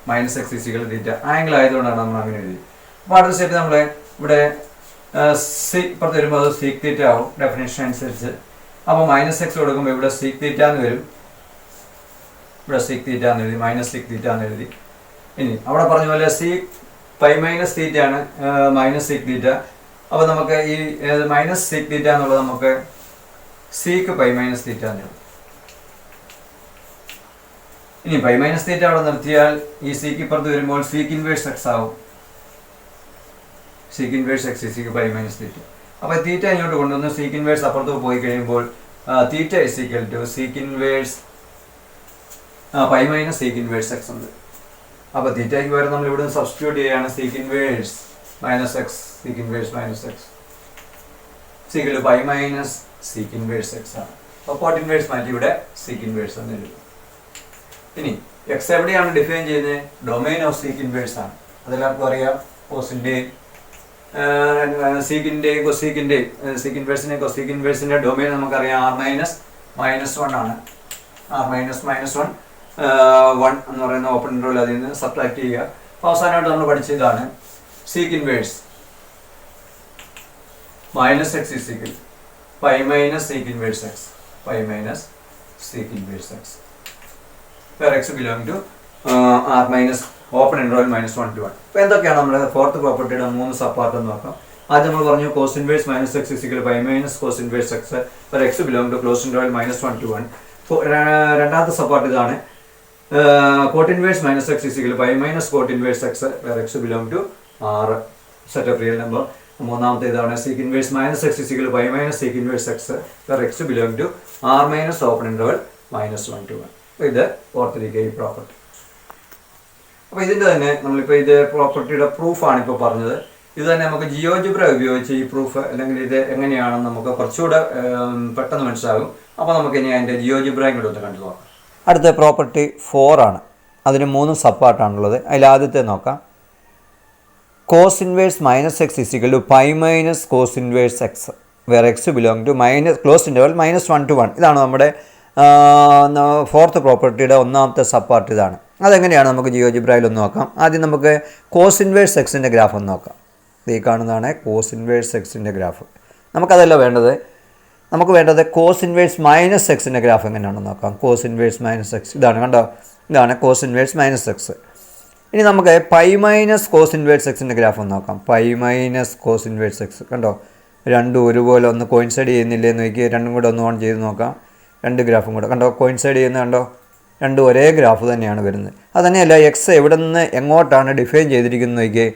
minus x is equal theta angle ആയതുകൊണ്ടാണ് നമ്മൾ അങ്ങനെ എഴുതി. അപ്പോൾ അടുത്ത സ്റ്റെപ്പ് നമ്മൾ ഇവിടെ സീക്ക് പുറത്ത് വരുമ്പോൾ അത് സീക്ക് തീറ്റ ആവും ഡെഫിനേഷൻ അനുസരിച്ച്. അപ്പോൾ മൈനസ് എക്സ് കൊടുക്കുമ്പോൾ ഇവിടെ സീക്ക് തീറ്റ എന്ന് വരും, ഇവിടെ സീക്ക് തീറ്റ എന്ന് എഴുതി, മൈനസ് സീക്ക് തീറ്റ എന്ന് എഴുതി. ഇനി അവിടെ പറഞ്ഞ പോലെ സീക്ക് പൈ മൈനസ് തീറ്റ ആണ് മൈനസ് സീക്ക് തീറ്റ. അപ്പോൾ നമുക്ക് ഈ മൈനസ് സീക്ക് തീറ്റ എന്നുള്ളത് നമുക്ക് സീക്ക് പൈ മൈനസ് തീറ്റ എന്ന് എഴുതും. ഇനി പൈ മൈനസ് തീറ്റ അവിടെ നിർത്തിയാൽ ഈ സീക്ക് ഇപ്പുറത്ത് വരുമ്പോൾ സീക്ക് ഇൻവേഴ്സ് എക്സ് ആവും. Sec inverse x sec pi minus theta. അപ്പോൾ തീറ്റ ഇങ്ങോട്ട് കൊണ്ടുവന്ന് സീക്ക് ഇൻവേഴ്സ് അപ്പുറത്ത് പോയി കഴിയുമ്പോൾ theta is equal to sec inverse pi minus sec inverse x ഉണ്ട്. അപ്പോൾ തീറ്റയ്ക്ക് പകരം നമ്മൾ ഇവിടെ സബ്സ്റ്റിറ്റ്യൂട്ട് ചെയ്യുകയാണ് sec inverse minus x, sec inverse minus x സീക്കിൽ pi minus sec inverse x ആണ്. അപ്പോൾ കോട്ട് ഇൻവേഴ്സ് മാറ്റി ഇവിടെ സീക്ക് ഇൻവേഴ്സ് എന്ന് എഴുതും. ഇനി എക്സ് എവിടെയാണ് ഡിഫൈൻ ചെയ്യുന്നത്? ഡൊമൈൻ ഓഫ് സീക്ക് ഇൻവേഴ്സ് ആണ്. അതെല്ലാവർക്കും അറിയാം. കോസിൻ്റെയും സീക്കിൻ്റെയും കൊസീക്കിൻ്റെയും സീക്ക് ഇൻവേഴ്സിൻ്റെയും കൊസീക്ക് ഇൻവേഴ്സിൻ്റെ ഡൊമൈൻ നമുക്കറിയാം ആർ മൈനസ് -1 ആണ്. ആർ മൈനസ് -1 1 എന്ന് പറയുന്ന ഓപ്പൺ ഇൻട്രോയിൽ അതിൽ നിന്ന് സബ്ട്രാക്ട് ചെയ്യുക. അവസാനമായിട്ട് നമ്മൾ പഠിച്ചതാണ് sec inverse minus x is equal pi minus sec inverse x, pi minus sec inverse x where x belong to R minus open interval -1 to 1. അപ്പോൾ എന്തൊക്കെയാണ് നമ്മുടെ ഫോർത്ത് പ്രോപ്പർട്ടിയുടെ 3 സബ്പാർട്ട് എന്ന് നോക്കാം. ആദ്യം നമ്മൾ പറഞ്ഞു cos inverse minus x is equal pi minus cos inverse x where x belong to close interval -1 to 1. രണ്ടാമത്തെ സബ്പാർട്ട് ഇതാണ് cot inverse minus x is equal pi minus cot inverse x where x belong to R set of real number. മൂന്നാമത്തെ ഇതാണ് sec inverse minus x is equal pi minus sec inverse x where x belong to R minus open interval -1 to 1. അപ്പോൾ ഇത് ഓർത്തിരിക്കുക ഈ പ്രോപ്പർട്ടി. അപ്പോൾ ഇതിൻ്റെ തന്നെ നമ്മളിപ്പോൾ ഇത് പ്രോപ്പർട്ടിയുടെ പ്രൂഫാണ് ഇപ്പോൾ പറഞ്ഞത്. ഇത് തന്നെ നമുക്ക് ജിയോജിബ്ര ഉപയോഗിച്ച് ഈ പ്രൂഫ് അല്ലെങ്കിൽ ഇത് എങ്ങനെയാണെന്ന് നമുക്ക് കുറച്ചുകൂടെ പെട്ടെന്ന് മനസ്സിലാകും. അപ്പോൾ നമുക്ക് ഇനി അതിൻ്റെ ജിയോജിബ്രയും കൂടെ ഒന്ന് കണ്ടു നോക്കാം. അടുത്ത പ്രോപ്പർട്ടി 4 ആണ്. അതിന് 3 സബ്പാർട്ടാണുള്ളത്. അതിൽ ആദ്യത്തെ നോക്കാം. Cos inverse minus x is equal to pi minus cos inverse x where x belong to minus close interval -1 to 1. ഇതാണ് നമ്മുടെ ഫോർത്ത് പ്രോപ്പർട്ടിയുടെ ഒന്നാമത്തെ സബ്പാർട്ട്. ഇതാണ്. അതെങ്ങനെയാണ് നമുക്ക് ജിയോജിബ്രയിൽ ഒന്ന് നോക്കാം. ആദ്യം നമുക്ക് കോസ് ഇൻവേഴ്സ് എക്സിൻ്റെ ഗ്രാഫ് ഒന്ന് നോക്കാം. ഈ കാണുന്നതാണ് കോസ് ഇൻവേഴ്സ് എക്സിൻ്റെ ഗ്രാഫ്. നമുക്കതല്ല വേണ്ടത്. നമുക്ക് വേണ്ടത് കോസ് ഇൻവേഴ്സ് മൈനസ് എക്സിൻ്റെ ഗ്രാഫ് എങ്ങനെയാണെന്ന് നോക്കാം. കോസ് ഇൻവേഴ്സ് മൈനസ് എക്സ് ഇതാണ്, കണ്ടോ? ഇതാണ് കോസ് ഇൻവേഴ്സ് മൈനസ് എക്സ്. ഇനി നമുക്ക് പൈ മൈനസ് കോസ് ഇൻവേഴ്സ് എക്സിൻ്റെ ഗ്രാഫ് ഒന്ന് നോക്കാം. Pi minus cos inverse x, കണ്ടോ? രണ്ടും ഒരുപോലെ ഒന്ന് കോയിൻസൈഡ് ചെയ്യുന്നില്ലേന്ന് നോക്കി രണ്ടും കൂടെ ഒന്ന് ഓൺ ചെയ്ത് നോക്കാം. രണ്ട് ഗ്രാഫും കൂടെ കണ്ടോ കോയിൻസൈഡ് ചെയ്യുന്നത് കണ്ടോ? രണ്ടും ഒരേ ഗ്രാഫ് തന്നെയാണ് വരുന്നത്. അത് തന്നെയല്ല എക്സ് എവിടെ നിന്ന് എങ്ങോട്ടാണ് ഡിഫൈൻ ചെയ്തിരിക്കുന്നത് നോക്കി.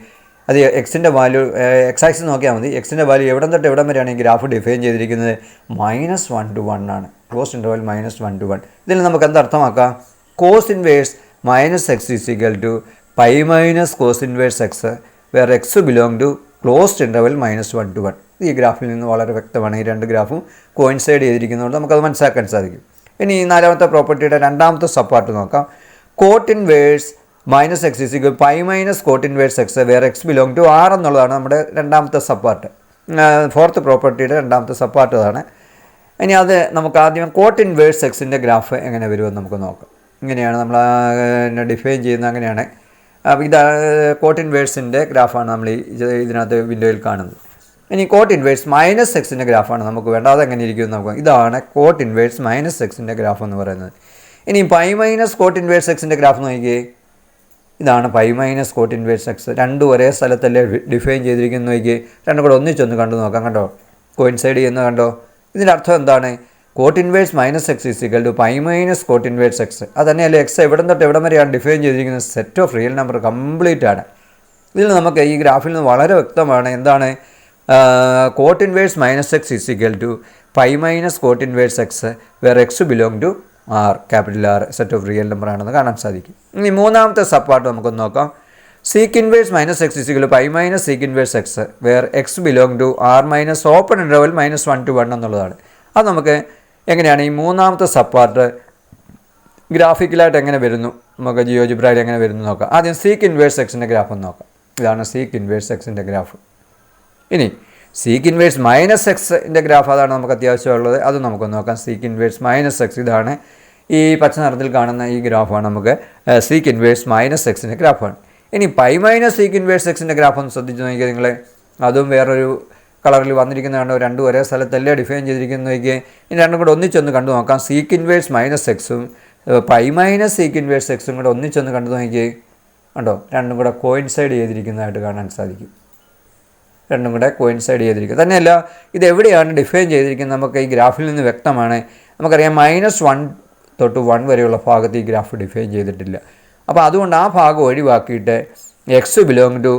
അത് എക്സിൻ്റെ വാല്യൂ എക്സ് ആക്സിസ് നോക്കിയാൽ മതി. എക്സിൻ്റെ വാല്യൂ എവിടെ തൊട്ട് എവിടം വരെയാണ് ഈ ഗ്രാഫ് ഡിഫൈൻ ചെയ്തിരിക്കുന്നത്? -1 to 1 ആണ്. Close interval -1 to 1. ഇതിൽ നമുക്ക് എന്തർത്ഥമാക്കാം? Cos inverse minus x is equal to pi minus cos inverse x where x belong to closed interval -1 to 1. ഈ ഗ്രാഫിൽ നിന്ന് വളരെ വ്യക്തമാണ്. ഈ രണ്ട് ഗ്രാഫും കോയിൻസൈഡ് ചെയ്തിരിക്കുന്നതുകൊണ്ട് നമുക്കത് മനസ്സിലാക്കാൻ സാധിക്കും. ഇനി നാലാമത്തെ പ്രോപ്പർട്ടിയുടെ രണ്ടാമത്തെ സബ്പാർട്ട് നോക്കാം. Cot inverse minus x is equal pi minus cot inverse x where x belong to R എന്നുള്ളതാണ് നമ്മുടെ രണ്ടാമത്തെ സബ്പാർട്ട്. ഫോർത്ത് പ്രോപ്പർട്ടിയുടെ രണ്ടാമത്തെ സബ്പാർട്ട് അതാണ്. ഇനി അത് നമുക്ക് ആദ്യം കോട്ട് ഇൻവേഴ്സ് എക്സിൻ്റെ ഗ്രാഫ് എങ്ങനെ വരുമെന്ന് നമുക്ക് നോക്കാം. ഇങ്ങനെയാണ് നമ്മൾ ഡിഫൈൻ ചെയ്യുന്നത്. അങ്ങനെയാണ്. അപ്പോൾ ഇത് കോട്ട് ഇൻവേഴ്സിൻ്റെ ഗ്രാഫാണ് നമ്മൾ ഇതിനകത്ത് വിൻഡോയിൽ കാണുന്നത്. ഇനി കോട്ട് ഇൻവേഴ്സ് മൈനസ് എക്സിൻ്റെ ഗ്രാഫാണ് നമുക്ക് വേണ്ടത്. അതെങ്ങനെ ഇരിക്കും നമുക്ക്. ഇതാണ് കോട്ട് ഇൻവേഴ്സ് മൈനസ് എക്സിൻ്റെ ഗ്രാഫ് എന്ന് പറയുന്നത്. ഇനി പൈ മൈനസ് കോട്ട് ഇൻവേഴ്സ് എക്സിൻ്റെ ഗ്രാഫ് നോക്കിയേ. ഇതാണ് pi minus cot inverse X. രണ്ടും ഒരേ സ്ഥലത്തല്ലേ ഡിഫൈൻ ചെയ്തിരിക്കുന്നു നോക്കിയേ. രണ്ടും കൂടെ ഒന്നിച്ചൊന്ന് കണ്ടു നോക്കാം. കണ്ടോ കോയിൻസൈഡ് ചെയ്യുന്നത് കണ്ടോ. ഇതിൻ്റെ അർത്ഥം എന്താണ്? Cot inverse minus x is equal to pi minus cot inverse x. അത് തന്നെയല്ലേ എക്സ് എവിടെ തൊട്ട് എവിടം വരെയാണ് ഡിഫൈൻ ചെയ്തിരിക്കുന്നത്? Set of real number complete ആണ്. ഇതിൽ നമുക്ക് ഈ ഗ്രാഫിൽ നിന്ന് വളരെ വ്യക്തമാണ് എന്താണ് cot inverse minus x is equal to pi minus cot inverse x where x belong to R, capital R set of real number ആണെന്ന് കാണാൻ സാധിക്കും. ഇനി മൂന്നാമത്തെ സബ് പാർട്ട് നമുക്കൊന്ന് നോക്കാം. Sec inverse minus x is equal to pi minus sec inverse x where x belong to R minus open interval -1 to 1 എന്നുള്ളതാണ്. അത് നമുക്ക് എങ്ങനെയാണ് ഈ മൂന്നാമത്തെ സബ് പാർട്ട് ഗ്രാഫിക്കലായിട്ട് എങ്ങനെ വരുന്നു, നമുക്ക് ജിയോജിബ്രയിൽ എങ്ങനെ വരുന്നു നോക്കാം. ആദ്യം സീക്ക് ഇൻവേഴ്സ് എക്സിൻ്റെ ഗ്രാഫ് ഒന്ന് നോക്കാം. ഇതാണ് സീക്ക് ഇൻവേഴ്സ് എക്സിൻ്റെ ഗ്രാഫ്. ഇനി സീക്ക് ഇൻവേഴ്സ് മൈനസ് എക്സിൻ്റെ ഗ്രാഫ്, അതാണ് നമുക്ക് അത്യാവശ്യമുള്ളത്. അത് നമുക്കൊന്ന് നോക്കാം. സീക്ക് ഇൻവേഴ്സ് മൈനസ് എക്സ്, ഇതാണ് ഈ പച്ച നിറത്തിൽ കാണുന്ന ഈ ഗ്രാഫാണ് നമുക്ക് സീക്ക് ഇൻവേഴ്സ് മൈനസ് എക്സിൻ്റെ ഗ്രാഫാണ്. ഇനി പൈ മൈനസ് സീക്ക് ഇൻവേഴ്സ് എക്സിൻ്റെ ഗ്രാഫ് ഒന്ന് ശ്രദ്ധിച്ച് നോക്കിയാൽ നിങ്ങൾ, അതും വേറൊരു കളറിൽ വന്നിരിക്കുന്നതാണ്. രണ്ടും ഒരേ സ്ഥലത്തല്ലേ ഡിഫൈൻ ചെയ്തിരിക്കുന്നത് നോക്കിയാൽ. ഇനി രണ്ടും കൂടെ ഒന്നിച്ചൊന്ന് കണ്ടു നോക്കാം. സീക്ക് ഇൻവേഴ്സ് മൈനസ് എക്സും പൈ മൈനസ് സീക്ക് ഇൻവേഴ്സ് എക്സും കൂടെ ഒന്നിച്ചൊന്ന് കണ്ടു നോക്കിയേ. കണ്ടോ, രണ്ടും കൂടെ കോയിൻസൈഡ് ചെയ്തിരിക്കുന്നതായിട്ട് കാണാൻ സാധിക്കും. രണ്ടും കൂടെ കോയിൻസൈഡ് ചെയ്തിരിക്കുക. തന്നെയല്ല ഇത് എവിടെയാണ് ഡിഫൈൻ ചെയ്തിരിക്കുന്നത് നമുക്ക് ഈ ഗ്രാഫിൽ നിന്ന് വ്യക്തമാണ്. നമുക്കറിയാം -1 തൊട്ട് 1 വരെയുള്ള ഭാഗത്ത് ഈ ഗ്രാഫ് ഡിഫൈൻ ചെയ്തിട്ടില്ല. അപ്പോൾ അതുകൊണ്ട് ആ ഭാഗം ഒഴിവാക്കിയിട്ട് x belong to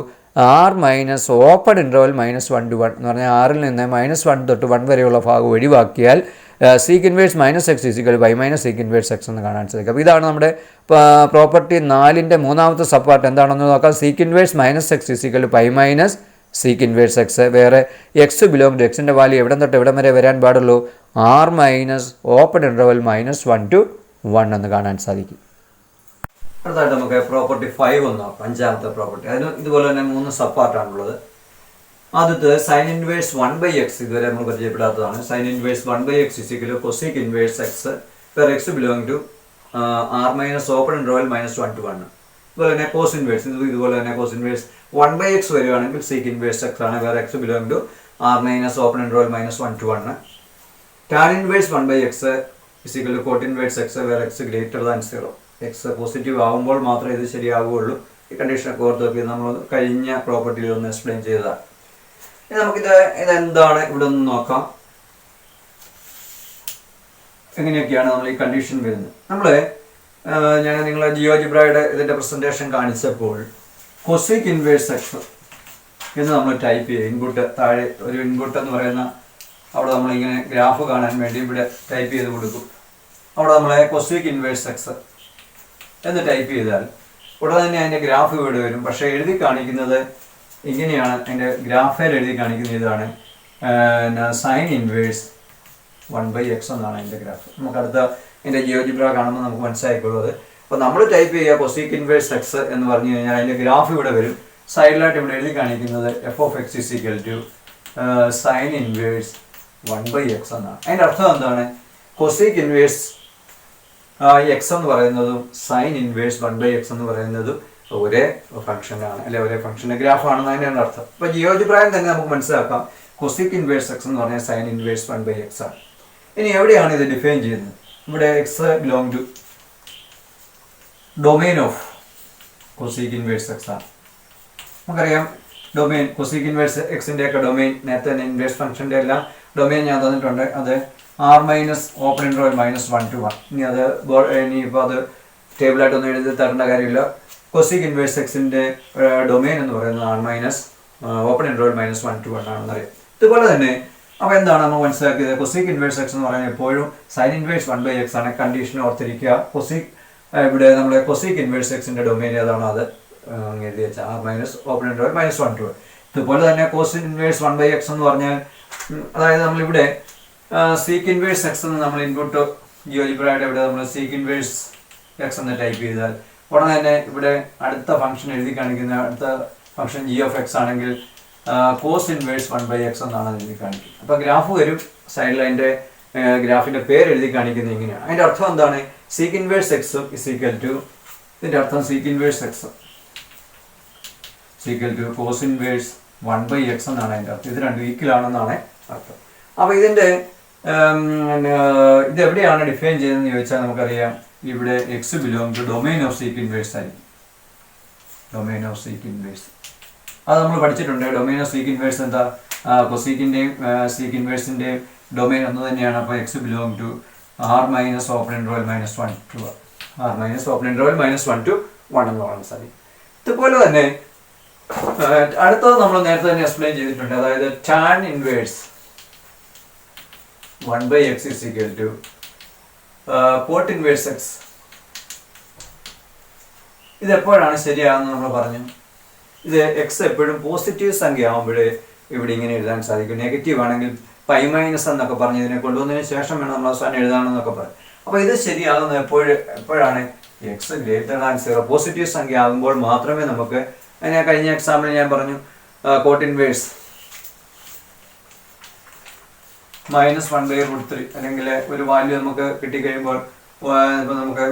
R minus open interval -1 to 1 എന്ന് പറഞ്ഞാൽ ആറിൽ നിന്ന് -1 തൊട്ട് 1 വരെയുള്ള ഭാഗം ഒഴിവാക്കിയാൽ seek inverse minus x equal pi minus sec inverse x എന്ന് കാണാൻ സാധിക്കും. അപ്പോൾ ഇതാണ് നമ്മുടെ പ്രോപ്പർട്ടി 4ൻ്റെ മൂന്നാമത്തെ സബ് പാർട്ട്. എന്താണെന്ന് നോക്കാം. Sec inverse minus x equal pi minus sec inverse x where x belong to എക്സിൻ്റെ വാല്യൂ എവിടെ തൊട്ട് എവിടം വരെ വരാൻ പാടുള്ളൂ? R minus open interval -1 to 1 എന്ന് കാണാൻ സാധിക്കും. അടുത്തായിട്ട് നമുക്ക് പ്രോപ്പർട്ടി 5 ഒന്ന് നോക്കാം. അഞ്ചാമത്തെ പ്രോപ്പർട്ടി. അതിന് ഇതുപോലെ തന്നെ 3 സബ് പാർട്ടാണുള്ളത്. ആദ്യത്തെ സൈൻ ഇൻവേഴ്സ് 1/x, ഇതുവരെ നമ്മൾ പരിചയപ്പെടാത്തതാണ്. Sine inverse 1/x equal to cosec inverse x where x belong to R minus open interval -1 to 1. അതുപോലെ തന്നെ കോസ് ഇൻവേഴ്സ്, ഇതുപോലെ തന്നെ കോസ് ഇൻവേഴ്സ് 1/x വരികയാണെങ്കിൽ സീക്ക് ഇൻവേഴ്സ് എക്സ് ആണ് where x belong to R minus open interval -1 to 1. Tan inverse 1/x equal to cot inverse x where x greater than 0. X positive ആകുമ്പോൾ മാത്രമേ ഇത് ശരിയാകുകയുള്ളൂ. ഈ കണ്ടീഷനൊക്കെ ഓർത്ത് നോക്കി നമ്മൾ കഴിഞ്ഞ പ്രോപ്പർട്ടിയിൽ ഒന്ന് എക്സ്പ്ലെയിൻ ചെയ്തതാണ്. ഇനി ഇതെന്താണ് ഇവിടെ ഒന്ന് നോക്കാം. എങ്ങനെയൊക്കെയാണ് നമ്മൾ ഈ കണ്ടീഷൻ വരുന്നത്. ഞാൻ നിങ്ങളെ ജിയോജിബ്രയുടെ ഇതിൻ്റെ പ്രസൻറ്റേഷൻ കാണിച്ചപ്പോൾ കൊസീക്ക് ഇൻവേഴ്സ് എക്സ് എന്ന് നമ്മൾ ടൈപ്പ് ചെയ്യുക. ഇൻപുട്ട് താഴെ ഒരു ഇൻപുട്ട് എന്ന് പറയുന്ന അവിടെ നമ്മളിങ്ങനെ ഗ്രാഫ് കാണാൻ വേണ്ടി ഇവിടെ ടൈപ്പ് ചെയ്ത് കൊടുക്കും. അവിടെ നമ്മളെ കൊസീക്ക് ഇൻവേഴ്സ് എക്സ് എന്ന് ടൈപ്പ് ചെയ്താൽ ഉടനെ തന്നെ അതിൻ്റെ ഗ്രാഫ് ഇവിടെ വരും. പക്ഷേ എഴുതി കാണിക്കുന്നത് ഇങ്ങനെയാണ്. അതിൻ്റെ ഗ്രാഫിൽ എഴുതി കാണിക്കുന്നത് ഇതാണ് സൈൻ ഇൻവേഴ്സ് 1/x എന്നാണ് അതിൻ്റെ ഗ്രാഫ്. നമുക്കടുത്ത അതിൻ്റെ ജിയോജിബ്ര കാണുമ്പോൾ നമുക്ക് മനസ്സിലാക്കിയുള്ളത്. അപ്പോൾ നമ്മൾ ടൈപ്പ് ചെയ്യുക കൊസീക്ക് ഇൻവേഴ്സ് എക്സ് എന്ന് പറഞ്ഞു കഴിഞ്ഞാൽ അതിൻ്റെ ഗ്രാഫ് ഇവിടെ വരും. സൈഡിലായിട്ട് ഇവിടെ എഴുതി കാണിക്കുന്നത് f(x) equal to sign inverse 1/x എന്നാണ്. അതിൻ്റെ അർത്ഥം എന്താണ്? കൊസീക്ക് ഇൻവേഴ്സ് എക്സ് എന്ന് പറയുന്നതും സൈൻ ഇൻവേഴ്സ് 1/x എന്ന് പറയുന്നതും ഒരേ ഫംഗ്ഷനാണ്, അല്ലെ ഒരേ ഫംഗ്ഷൻ്റെ ഗ്രാഫാണെന്ന് അതിൻ്റെ അർത്ഥം. അപ്പോൾ ജിയോജിബ്രയിൽ തന്നെ നമുക്ക് മനസ്സിലാക്കാം കൊസീക്ക് ഇൻവേഴ്സ് എക്സ് എന്ന് പറഞ്ഞാൽ സൈൻ ഇൻവേഴ്സ് 1/x ആണ്. ഇനി എവിടെയാണ് ഇത് ഡിഫൈൻ ചെയ്യുന്നത്? ഇവിടെ x belong to domain of cosec inverse x ആണ്. നമുക്കറിയാം ഡൊമെയിൻ കൊസീക്ക് ഇൻവേഴ്സ് എക്സിൻ്റെ ഒക്കെ ഡൊമെയിൻ നേരത്തെ തന്നെ ഇൻവേഴ്സ് ഫംഗ്ഷൻ്റെ എല്ലാം ഡൊമെയിൻ ഞാൻ തന്നിട്ടുണ്ട്. അത് R minus open interval -1 to 1. ഇനിയിപ്പോൾ അത് ടേബിളായിട്ടൊന്നും എഴുതി തരേണ്ട കാര്യമില്ല. കൊസീക്ക് ഇൻവേഴ്സ് എക്സിൻ്റെ ഡൊമെയിൻ എന്ന് പറയുന്നത് R minus open interval -1 to 1 ആണെന്നറിയാം. ഇതുപോലെ തന്നെ അപ്പോൾ എന്താണ് നമ്മൾ മനസ്സിലാക്കിയത്? കൊസീക്ക് ഇൻവേഴ്സ് എക്സ് എന്ന് പറയുന്നത് എപ്പോഴും സൈൻ ഇൻവേഴ്സ് 1/x ആണ്. കണ്ടീഷൻ ഓർത്തിരിക്കുക. ഇവിടെ നമ്മുടെ കൊസീക്ക് ഇൻവേഴ്സ് എക്സിൻ്റെ ഡൊമെയിൻ ഏതാണോ അത് എഴുതി വെച്ചാൽ R minus open interval -1 to 1. ഇതുപോലെ തന്നെ കോസ് ഇൻവേഴ്സ് 1/x എന്ന് പറഞ്ഞാൽ അതായത് നമ്മളിവിടെ സീക്ക് ഇൻവേഴ്സ് എക്സ് എന്ന് നമ്മൾ ഇൻപുട്ട് ജിയോജിബ്രയുടെ ഇവിടെ നമ്മൾ സീക്ക് ഇൻവേഴ്സ് എക്സ് എന്ന് ടൈപ്പ് ചെയ്താൽ ഉടനെ തന്നെ ഇവിടെ അടുത്ത ഫംഗ്ഷൻ എഴുതി കാണിക്കുന്ന അടുത്ത ഫംഗ്ഷൻ g(x) ആണെങ്കിൽ കോസ് ഇൻവേഴ്സ് 1/x എന്നാണ് എഴുതി കാണിക്കുന്നത്. അപ്പോൾ ഗ്രാഫ് വരും. സൈഡിൽ അതിൻ്റെ ഗ്രാഫിൻ്റെ പേര് എഴുതി കാണിക്കുന്നത് ഇങ്ങനെയാണ്. അതിൻ്റെ അർത്ഥം എന്താണ്? Sec inverse x is equal to, ഇതിൻ്റെ അർത്ഥം sec inverse x equal to cos inverse 1/x എന്നാണ് അതിൻ്റെ അർത്ഥം. ഇത് രണ്ടും ഈക്വൽ ആണെന്നാണ് അർത്ഥം. അപ്പോൾ ഇതിൻ്റെ ഇതെവിടെയാണ് ഡിഫൈൻ ചെയ്യുന്നതെന്ന് ചോദിച്ചാൽ നമുക്കറിയാം ഇവിടെ x belong to domain of sec inverse ആയിരിക്കും. ഡൊമെയിൻ ഓഫ് സീക്ക് ഇൻവേഴ്സ് അത് നമ്മൾ പഠിച്ചിട്ടുണ്ട്. ഡൊമെയിൻ ഓഫ് സീക്ക് ഇൻവേഴ്സ് എന്താ? കൊസീക്കിൻ്റെയും സീക്ക് ഇൻവേഴ്സിൻ്റെയും ഡൊമൈൻ ഒന്ന് തന്നെയാണ്. അപ്പോൾ x belong to R minus open interval -1 to R minus open interval -1 to 1 എന്ന് പറയാൻ സാധിക്കും. ഇതുപോലെ തന്നെ അടുത്തത് നമ്മൾ നേരത്തെ തന്നെ എക്സ്പ്ലെയിൻ ചെയ്തിട്ടുണ്ട്. അതായത് tan inverse 1/x is equal to cot inverse x. ഇത് എപ്പോഴാണ് ശരിയാകുന്നത് നമ്മൾ പറഞ്ഞു. ഇത് എക്സ് എപ്പോഴും പോസിറ്റീവ് സംഖ്യ ആകുമ്പോഴേ ഇവിടെ ഇങ്ങനെ എഴുതാൻ സാധിക്കും. നെഗറ്റീവ് ആണെങ്കിൽ പൈ മൈനസ് എന്നൊക്കെ പറഞ്ഞ് ഇതിനെ കൊണ്ടുവന്നതിന് ശേഷം വേണം നമ്മൾ അവസാനം എഴുതാമെന്നൊക്കെ പറയും. അപ്പോൾ ഇത് ശരിയാകുന്നത് എപ്പോഴാണ് എക്സ് >0 പോസിറ്റീവ് സംഖ്യ ആകുമ്പോൾ മാത്രമേ നമുക്ക്, അതിനെ കഴിഞ്ഞ എക്സാമ്പിൾ ഞാൻ പറഞ്ഞു കോട്ട് ഇൻവേഴ്സ് -1/√3 അല്ലെങ്കിൽ ഒരു വാല്യൂ നമുക്ക് കിട്ടിക്കഴിയുമ്പോൾ ഇപ്പോൾ നമുക്ക്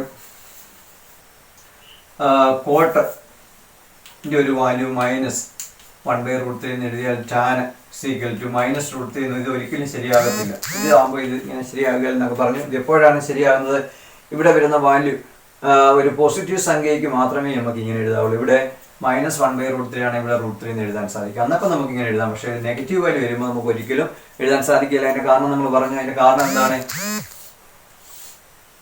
കോട്ടിൻ്റെ ഒരു വാല്യൂ -1/√3 എന്ന് എഴുതിയാൽ ടാൻ -√3 എന്ന് ഇത് ഒരിക്കലും ശരിയാകത്തില്ല. ഇത് ആകുമ്പോൾ ഇത് ഇങ്ങനെ ശരിയാകുക എന്നൊക്കെ പറഞ്ഞു. ഇത് എപ്പോഴാണ് ശരിയാകുന്നത്? ഇവിടെ വരുന്ന വാല്യൂ ഒരു പോസിറ്റീവ് സംഖ്യയ്ക്ക് മാത്രമേ നമുക്ക് ഇങ്ങനെ എഴുതാവുള്ളൂ. ഇവിടെ -1/√3 ആണ്, ഇവിടെ √3 എന്ന് എഴുതാൻ സാധിക്കും. അന്നൊക്കെ നമുക്ക് ഇങ്ങനെ എഴുതാം. പക്ഷേ നെഗറ്റീവ് വാല്യൂ വരുമ്പോൾ നമുക്ക് ഒരിക്കലും എഴുതാൻ സാധിക്കില്ല. അതിന്റെ കാരണം നമ്മൾ പറഞ്ഞു. അതിന്റെ കാരണം എന്താണ്?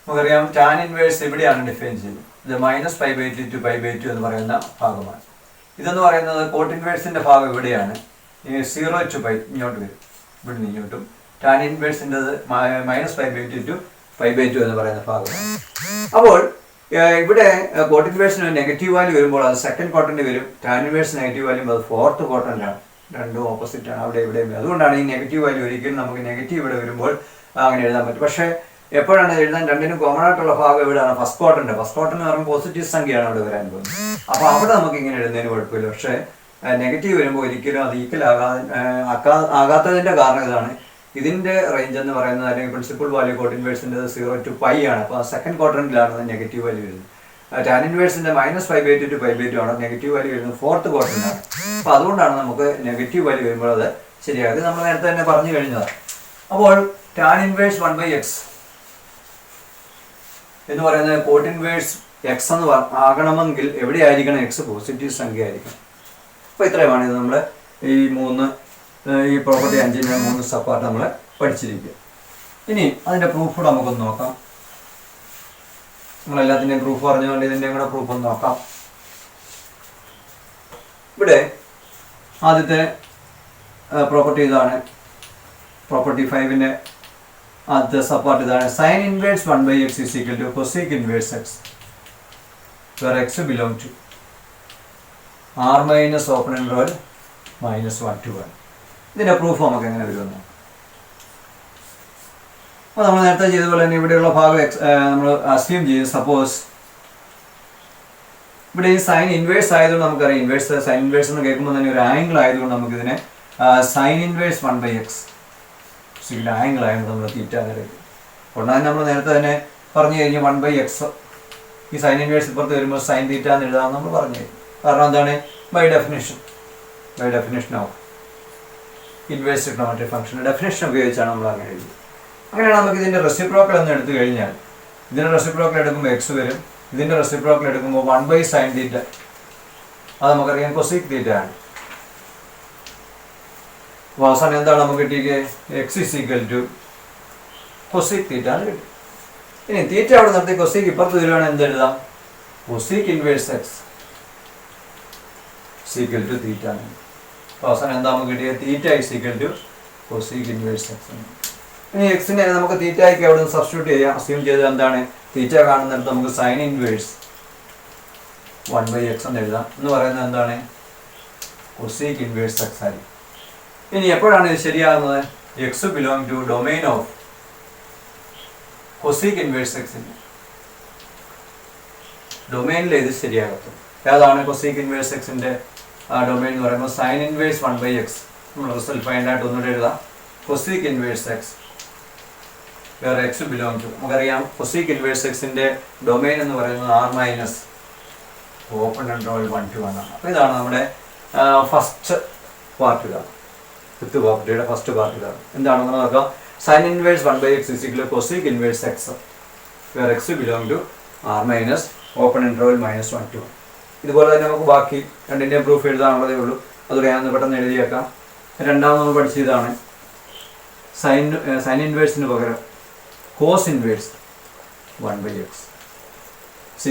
നമുക്കറിയാം ടാൻ ഇൻവേഴ്സ് എവിടെയാണ് ഡിഫൈൻ ചെയ്യുന്നത്? ഇത് -π/2 to π/2 എന്ന് പറയുന്ന ഭാഗമാണ്. ഇതെന്ന് പറയുന്നത് കോട്ട് ഇൻവേഴ്സിന്റെ ഭാഗം ഇവിടെയാണ്. 0 to π ഇങ്ങോട്ട് വരും, ഇവിടെ നിന്ന് ഇങ്ങോട്ടും. ടാൻ ഇൻവേഴ്സിൻ്റെത് -π/2 to π/2 എന്ന് പറയുന്ന ഭാഗമാണ്. അപ്പോൾ ഇവിടെ കോട്ട് ഇൻവേഴ്സിന് നെഗറ്റീവ് വാല്യൂ വരുമ്പോൾ അത് സെക്കൻഡ് ക്വാഡ്രന്റ് വരും. ടാൻ ഇൻവേഴ്സ് നെഗറ്റീവ് വാല്യൂ അത് ഫോർത്ത് ക്വാഡ്രന്റ് ആണ്. രണ്ടും ഓപ്പോസിറ്റ് ആണ്, അവിടെ ഇവിടെ. അതുകൊണ്ടാണ് ഈ നെഗറ്റീവ് വാല്യൂ ഒരിക്കലും നമുക്ക് നെഗറ്റീവ് ഇവിടെ വരുമ്പോൾ അങ്ങനെ എഴുതാൻ പറ്റും. പക്ഷേ എപ്പോഴാണ് എഴുതാൻ രണ്ടിനും കോമൺ ആയിട്ടുള്ള ഭാഗം എവിടെയാണ്? First quadrant. ഫസ്റ്റ് ക്വാഡ്രന്റ് എന്ന് പറയുമ്പോൾ പോസിറ്റീവ് സംഖ്യയാണ് അവിടെ വരാൻ പോകുന്നത്. അപ്പോൾ അവിടെ നമുക്ക് ഇങ്ങനെ എഴുതുന്നതിന് കുഴപ്പമില്ല. പക്ഷേ നെഗറ്റീവ് വരുമ്പോൾ ഒരിക്കലും അത് ഈക്വൽ ആകാത്തതിന്റെ കാരണം ഇതാണ്. ഇതിന്റെ റേഞ്ച് എന്ന് പറയുന്നത്, അല്ലെങ്കിൽ പ്രിൻസിപ്പൽ വാല്യൂ കോട്ട് ഇൻവേഴ്സിന്റെ 0 to π ആണ്. അപ്പോൾ സെക്കൻഡ് ക്വാഡ്രന്റിലാണ് നെഗറ്റീവ് വാല്യൂ വരുന്നത്. ടാൻ ഇൻവേഴ്സിന്റെ -π/2 to π/2 ആണ്. നെഗറ്റീവ് വാല്യൂ വരുന്നത് ഫോർത്ത് ക്വാഡ്രന്റ് ആണ്. അപ്പോൾ അതുകൊണ്ടാണ് നമുക്ക് നെഗറ്റീവ് വാല്യൂ വരുമ്പോൾ അത് ശരിയായത്. നമ്മൾ നേരത്തെ തന്നെ പറഞ്ഞു കഴിഞ്ഞതാണ്. അപ്പോൾ ടാൻ ഇൻവേഴ്സ് 1/x എന്ന് പറയുന്നത് കോട്ട് ഇൻവേഴ്സ് x എന്ന് ആകണമെങ്കിൽ എവിടെയായിരിക്കണം? എക്സ് പോസിറ്റീവ് സംഖ്യ ആയിരിക്കണം. അപ്പോൾ ഇത്രയുമാണ് ഇത് നമ്മൾ ഈ പ്രോപ്പർട്ടി 5ന്റെ 3 സബ്പാർട്ട് നമ്മൾ പഠിച്ചിരിക്കുക. ഇനി അതിന്റെ പ്രൂഫ് കൂടെ നമുക്കൊന്ന് നോക്കാം. നമ്മളെല്ലാത്തിൻ്റെയും പ്രൂഫ് പറഞ്ഞുകൊണ്ട് ഇതിൻ്റെയും കൂടെ പ്രൂഫ് ഒന്ന് നോക്കാം. ഇവിടെ ആദ്യത്തെ പ്രോപ്പർട്ടി ഇതാണ്. പ്രോപ്പർട്ടി 5ന്റെ ആദ്യത്തെ സബ്പാർട്ട് ഇതാണ്. Sine inverse 1/x is equal to cosec inverse x where x belong to r minus open interval -1 to 1. ഇതിന്റെ പ്രൂഫ് നമുക്ക് എങ്ങനെ വരുമെന്ന്. അപ്പോൾ നമ്മൾ നേരത്തെ ചെയ്തതുപോലെ തന്നെ ഇവിടെയുള്ള ഭാഗം നമ്മൾ അസ്യൂം ചെയ്യും. സപ്പോസ് ഇവിടെ ഈ സൈൻ ഇൻവേഴ്സ് ആയതുകൊണ്ട് നമുക്കറിയാം, സൈൻ ഇൻവേഴ്സ് എന്ന് കേൾക്കുമ്പോൾ തന്നെ ഒരു ആംഗിൾ ആയതുകൊണ്ട് നമുക്കിതിനെ സൈൻ ഇൻവേഴ്സ് 1/x ആംഗിൾ ആയതുകൊണ്ട് നമ്മൾ തീറ്റ എടുക്കും. അതുകൊണ്ടാണ് നമ്മൾ നേരത്തെ തന്നെ പറഞ്ഞു കഴിഞ്ഞാൽ 1/x ഈ സൈൻ ഇൻവേഴ്സ് ഇപ്പുറത്ത് വരുമ്പോൾ സൈൻ തീറ്റ എന്ന് എഴുതാമെന്ന് നമ്മൾ പറഞ്ഞു കഴിഞ്ഞു. കാരണം എന്താണ്? By definition of inverse trigonometric function definition ഉപയോഗിച്ചാണ് നമ്മൾ അങ്ങനെ എഴുതുന്നത്. അങ്ങനെയാണ് നമുക്ക് ഇതിൻ്റെ റെസിപ്രോക്കൽ എന്ന് എടുത്തു കഴിഞ്ഞാൽ, ഇതിൻ്റെ റെസിപ്രോക്കൽ എടുക്കുമ്പോൾ എക്സ് വരും. ഇതിൻ്റെ റെസിപ്രോക്കൽ എടുക്കുമ്പോൾ 1/sin തീറ്റ, അത് നമുക്കറിയാം കൊസീക് തീറ്റ ആണ്. അപ്പോൾ അവസാനം എന്താണ് നമുക്ക് കിട്ടിയത്? X is equal to cosec theta ആണ് കിട്ടും. ഇനി തീറ്റ അവിടെ നിർത്തി കൊസീക് ഇപ്പുറത്ത് വരുവാണെങ്കിൽ എന്തെഴുതാം? Cosec inverse x equal to theta ആണ്. അവസാനം എന്താ നമുക്ക് കിട്ടിയത്? Theta is equal to cosec inverse x. ഇനി എക്സിനെ നമുക്ക് തീറ്റയ്ക്ക് അവിടെ നിന്ന് സബ്സ്റ്റിറ്റ്യൂട്ട് ചെയ്യാം. അസ്യൂം ചെയ്തത് എന്താണ്? തീറ്റ കാണുന്നിടത്ത് നമുക്ക് സൈൻ ഇൻവേഴ്സ് 1/x എന്ന് എഴുതാം. എന്ന് പറയുന്നത് എന്താണ്? കൊസീക് ഇൻവേഴ്സ് എക്സ് ആയിരിക്കും. ഇനി എപ്പോഴാണ് ഇത് ശരിയാകുന്നത്? X belong to domain of cosec inverse എക്സിന്റെ ഡൊമൈനിൽ ഇത് ശരിയാകത്തും. ഏതാണ് കൊസീക് ഇൻവേഴ്സ് എക്സിന്റെ ഡൊമൈൻ എന്ന് പറയുമ്പോൾ സൈൻ ഇൻവേഴ്സ് 1/x. നമ്മൾ റിസൾട്ട് ഫൈൻഡ് ആയിട്ട് ഒന്നുകൂടെ എഴുതാം. Cosec inverse x where x belong to, നമുക്കറിയാം കൊസീക് ഇൻവേഴ്സ് എക്സിന്റെ ഡൊമൈൻ എന്ന് പറയുന്നത് r minus open interval 1 to 1 ആണ്. അപ്പോൾ ഇതാണ് നമ്മുടെ ഫസ്റ്റ് പാർട്ട്. ഇതാണ് ഫിഫ്ത്ത് പ്രോപ്പർട്ടിയുടെ ഫസ്റ്റ് പാർട്ട്. ഇതാണ് എന്താണെന്ന് നോക്കാം. Sign inverse 1/x is equal to cosec inverse x where x belong to r minus open interval -1 to 1. ഇതുപോലെ തന്നെ നമുക്ക് ബാക്കി രണ്ടിൻ്റെയും പ്രൂഫ് എഴുതാനുള്ളതേ ഉള്ളൂ. അതുകൂടെ ഞാൻ പെട്ടെന്ന് എഴുതിയേക്കാം. രണ്ടാമത് നമ്മൾ പഠിച്ചതാണ് സൈൻ ഇൻവേഴ്സിന് പകരം cos inverse 1/x